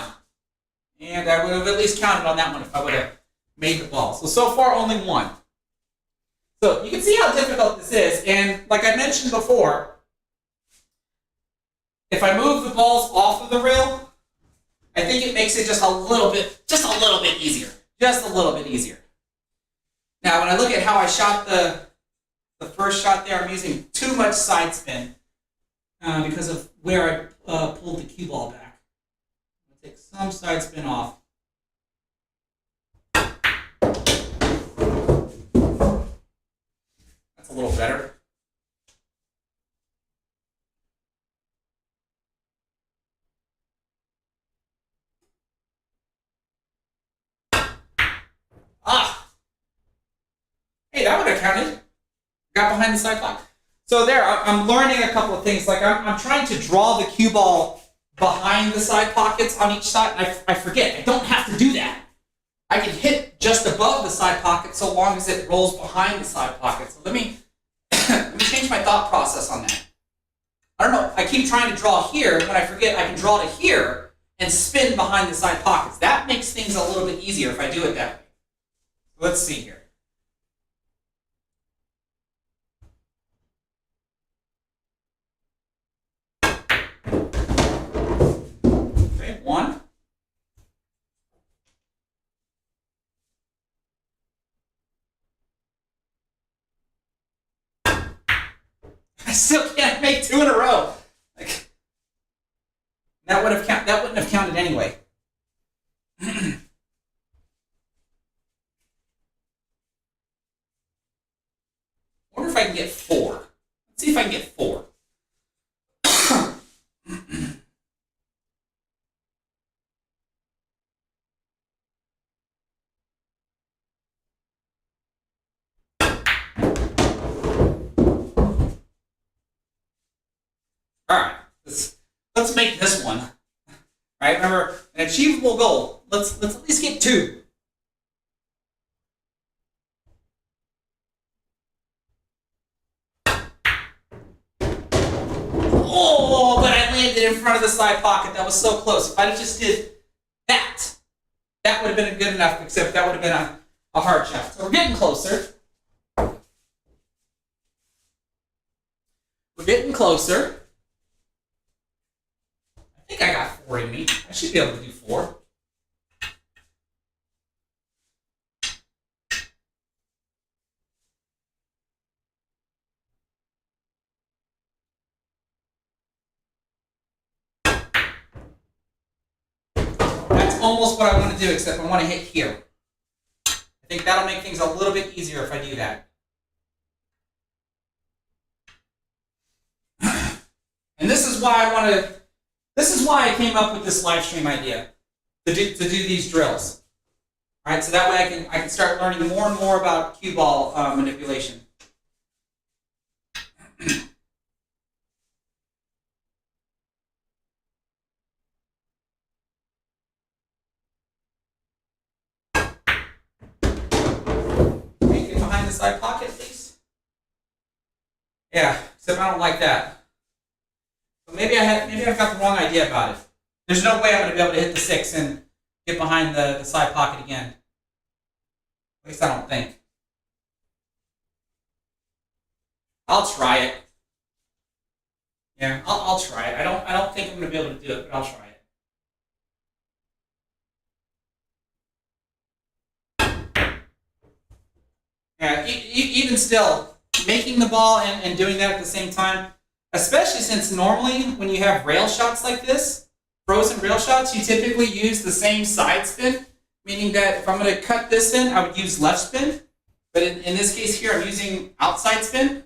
And I would have at least counted on that one if I would have made the ball. So far, only 1. So you can see how difficult this is, and like I mentioned before, if I move the balls off of the rail, I think it makes it just a little bit easier. Just a little bit easier. Now, when I look at how I shot the first shot there, I'm using too much side spin because of where I pulled the cue ball back. I'll take some side spin off. That's a little better. Hey, that would have counted. Got behind the side pocket. So there, I'm learning a couple of things. Like I'm trying to draw the cue ball behind the side pockets on each side. And I forget, I don't have to do that. I can hit just above the side pocket so long as it rolls behind the side pocket. So let me change my thought process on that. I don't know, I keep trying to draw here. When I forget, I can draw to here and spin behind the side pockets. That makes things a little bit easier if I do it that way. Let's see here. Okay, one. I still can't make two in a row. Like, that wouldn't have counted anyway. I wonder if I can get four. Let's see if I can get four. All right, let's make this one. All right, remember, an achievable goal. Let's at least get two. Oh, but I landed in front of the side pocket. That was so close. If I just did that, that would have been good enough, except that would have been a hard shot. So we're getting closer. We're getting closer. I think I got four in me. I should be able to do four. That's almost what I want to do, except I want to hit here. I think that'll make things a little bit easier if I do that. And this is why I came up with this live stream idea, to do these drills. All right, so that way I can start learning more and more about cue ball manipulation. Get behind the side pocket, please. Yeah, except I don't like that. But maybe I've got the wrong idea about it. There's no way I'm going to be able to hit the six and get behind the side pocket again. At least I don't think. I'll try it. Yeah, I'll try it. I don't think I'm going to be able to do it, but I'll try it. Yeah, even still, making the ball and doing that at the same time, especially since normally when you have rail shots like this, frozen rail shots, you typically use the same side spin, meaning that if I'm going to cut this in, I would use left spin. But in this case here, I'm using outside spin.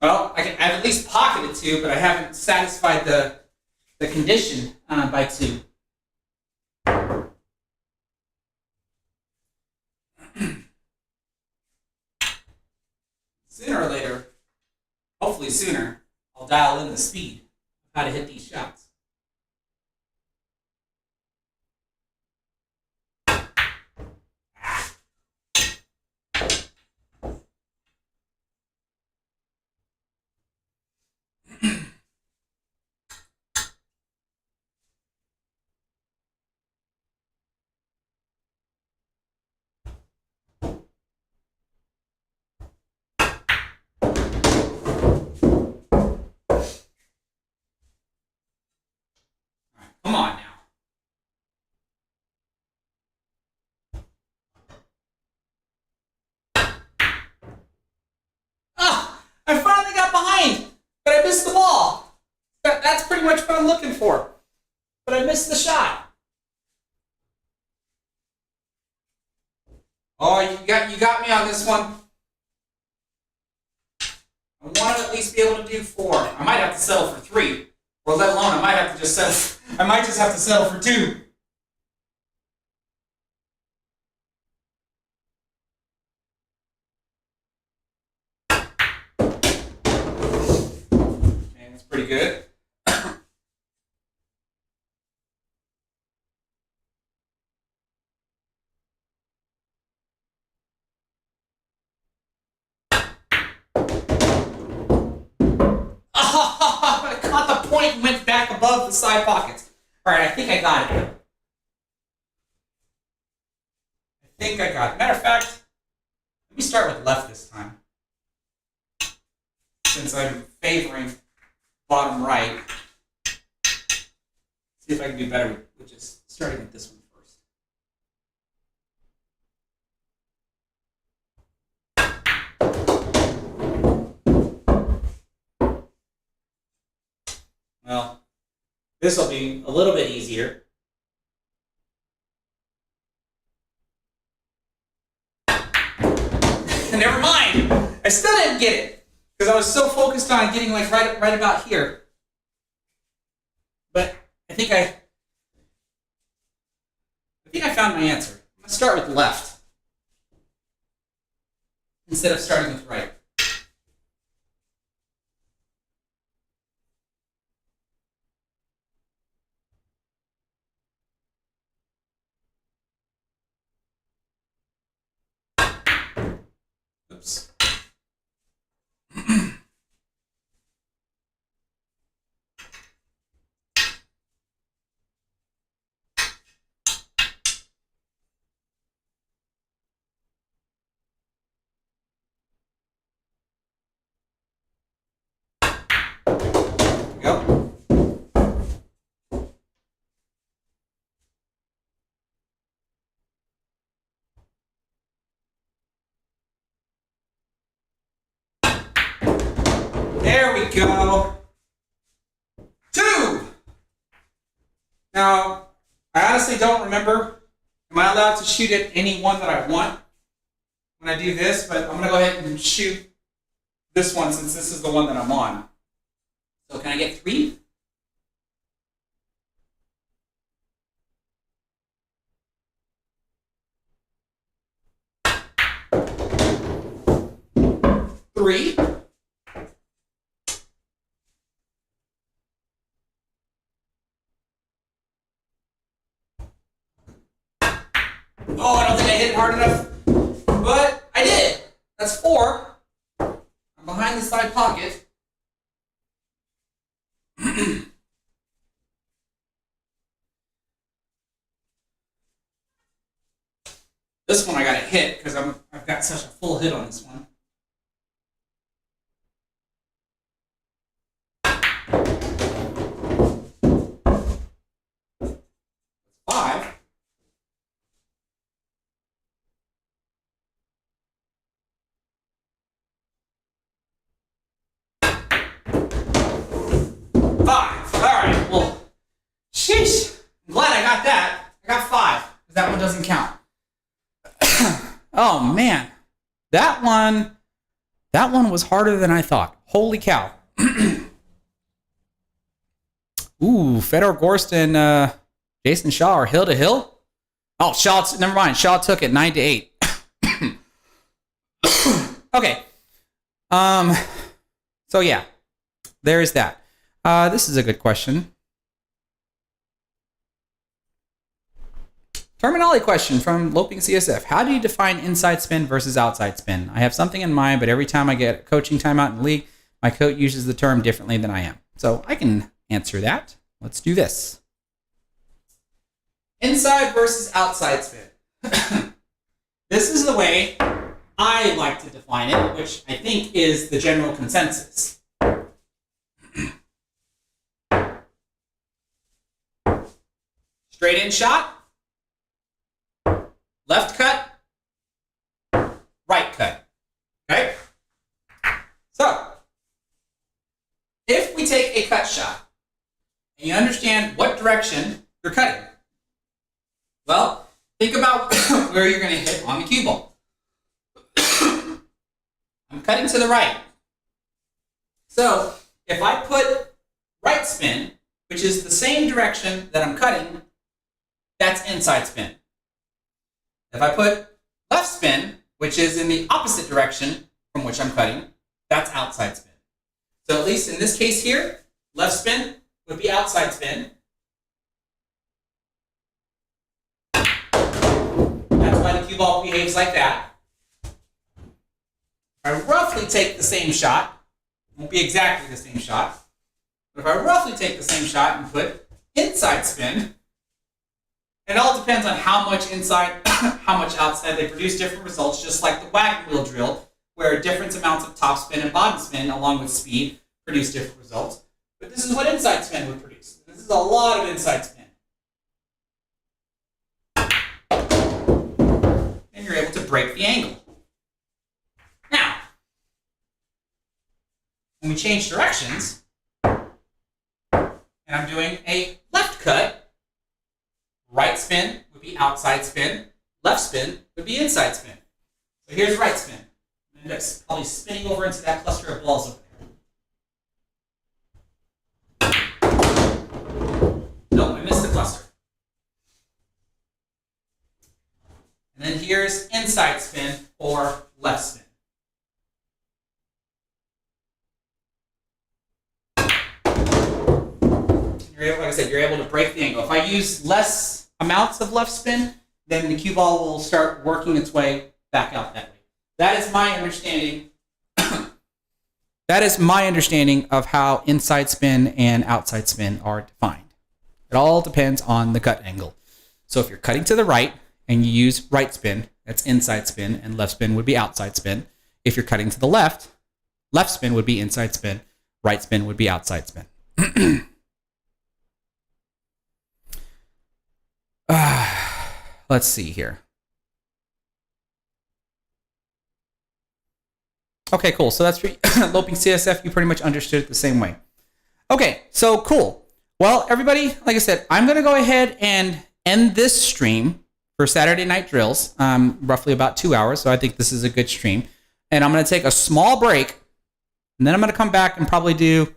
Well, I've at least pocketed two, but I haven't satisfied the condition by two. Sooner or later, hopefully sooner, I'll dial in the speed how to hit these shots. Come on now. Ah, I finally got behind, but I missed the ball. That's pretty much what I'm looking for. But I missed the shot. Oh, you got me on this one. I want to at least be able to do 4. I might have to settle for 3. Or let alone, I might have to just settle. I might just have to settle for 2. Man, that's pretty good. I caught the point and went back above the side pockets. All right, I think I got it. Matter of fact, let me start with left this time. Since I'm favoring bottom right. See if I can do better with just starting with this one first. Well, this will be a little bit easier. Never mind. I still didn't get it because I was so focused on getting like right about here. But I think I found my answer. I'm gonna start with left instead of starting with right. Oops. Yep. There we go. 2. Now, I honestly don't remember. Am I allowed to shoot at any one that I want when I do this? But I'm going to go ahead and shoot this one since this is the one that I'm on. So can I get 3? Three. Oh, I don't think I hit it hard enough, but I did. That's 4. I'm behind the side pocket. This one I got to hit because I've got such a full hit on this one. Five. All right. Well, sheesh. I'm glad I got that. I got 5 because that one doesn't count. Oh man, that one was harder than I thought. Holy cow. Ooh, Fedor Gorst and Jason Shaw are hill to hill. Oh, Shaw, never mind. Shaw took it 9-8. Okay. So yeah, there is that. This is a good question. Terminology question from Loping CSF. How do you define inside spin versus outside spin? I have something in mind, but every time I get a coaching timeout in the league, my coach uses the term differently than I am. So I can answer that. Let's do this. Inside versus outside spin. This is the way I like to define it, which I think is the general consensus. Straight in shot. Left cut, right cut, okay? So, if we take a cut shot, and you understand what direction you're cutting, well, think about where you're going to hit on the cue ball. I'm cutting to the right. So, if I put right spin, which is the same direction that I'm cutting, that's inside spin. If I put left spin, which is in the opposite direction from which I'm cutting, that's outside spin. So at least in this case here, left spin would be outside spin. That's why the cue ball behaves like that. If I roughly take the same shot, it won't be exactly the same shot, but if I roughly take the same shot and put inside spin, it all depends on how much inside, how much outside. They produce different results, just like the wagon wheel drill, where different amounts of top spin and bottom spin, along with speed, produce different results. But this is what inside spin would produce. This is a lot of inside spin. And you're able to break the angle. Now, when we change directions, and I'm doing a left cut, right spin would be outside spin. Left spin would be inside spin. So here's right spin. And it's probably spinning over into that cluster of balls over there. No, I missed the cluster. And then here's inside spin or left spin. Like I said, you're able to break the angle. If I use less amounts of left spin, then the cue ball will start working its way back out that way. That is my understanding. That is my understanding of how inside spin and outside spin are defined. It all depends on the cut angle. So if you're cutting to the right and you use right spin, that's inside spin, and left spin would be outside spin. If you're cutting to the left, left spin would be inside spin, right spin would be outside spin. Let's see here. Okay, cool. So that's for Loping CSF. You pretty much understood it the same way. Okay, so cool. Well, everybody, like I said, I'm going to go ahead and end this stream for Saturday Night Drills, roughly about 2 hours. So I think this is a good stream. And I'm going to take a small break, and then I'm going to come back and probably do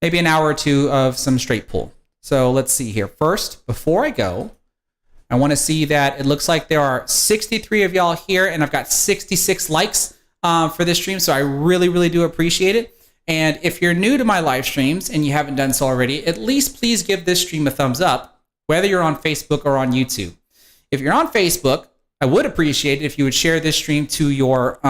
maybe an hour or two of some straight pull. So let's see here. First, before I go, I want to see that it looks like there are 63 of y'all here, and I've got 66 likes for this stream, so I really, really do appreciate it. And if you're new to my live streams and you haven't done so already, at least please give this stream a thumbs up, whether you're on Facebook or on YouTube. If you're on Facebook, I would appreciate it if you would share this stream to your,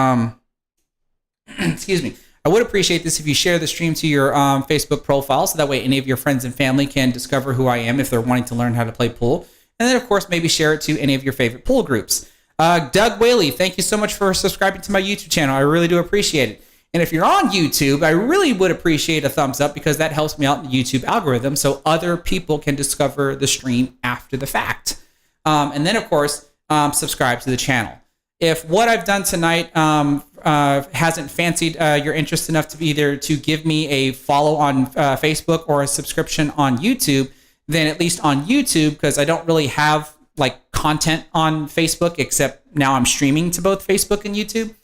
excuse me, I would appreciate this if you share the stream to your Facebook profile, so that way any of your friends and family can discover who I am if they're wanting to learn how to play pool. And then, of course, maybe share it to any of your favorite pool groups. Doug Whaley, thank you so much for subscribing to my YouTube channel. I really do appreciate it. And if you're on YouTube, I really would appreciate a thumbs up, because that helps me out in the YouTube algorithm so other people can discover the stream after the fact. And then, of course, subscribe to the channel. If what I've done tonight hasn't fancied your interest enough to either to give me a follow on Facebook or a subscription on YouTube, then at least on YouTube, because I don't really have like content on Facebook, except now I'm streaming to both Facebook and YouTube.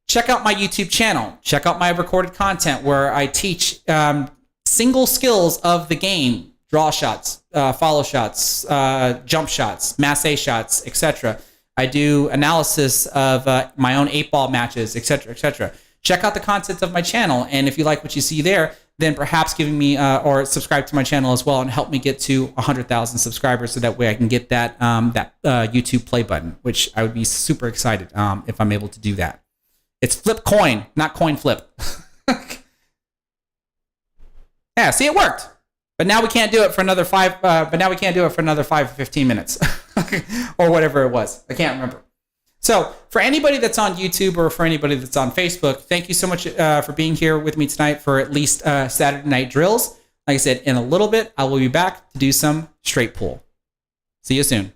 Check out my YouTube channel. Check out my recorded content where I teach single skills of the game: draw shots, follow shots, jump shots, masse shots, etc. I do analysis of my own 8-ball matches, etc., etc. Check out the content of my channel, and if you like what you see there, then perhaps giving me or subscribe to my channel as well and help me get to 100,000 subscribers so that way I can get that YouTube play button, which I would be super excited if I'm able to do that. It's flip coin, not coin flip. Yeah, see, it worked. But now we can't do it for another 5 or 15 minutes or whatever it was. I can't remember. So for anybody that's on YouTube or for anybody that's on Facebook, thank you so much for being here with me tonight for at least Saturday night drills. Like I said, in a little bit, I will be back to do some straight pull. See you soon.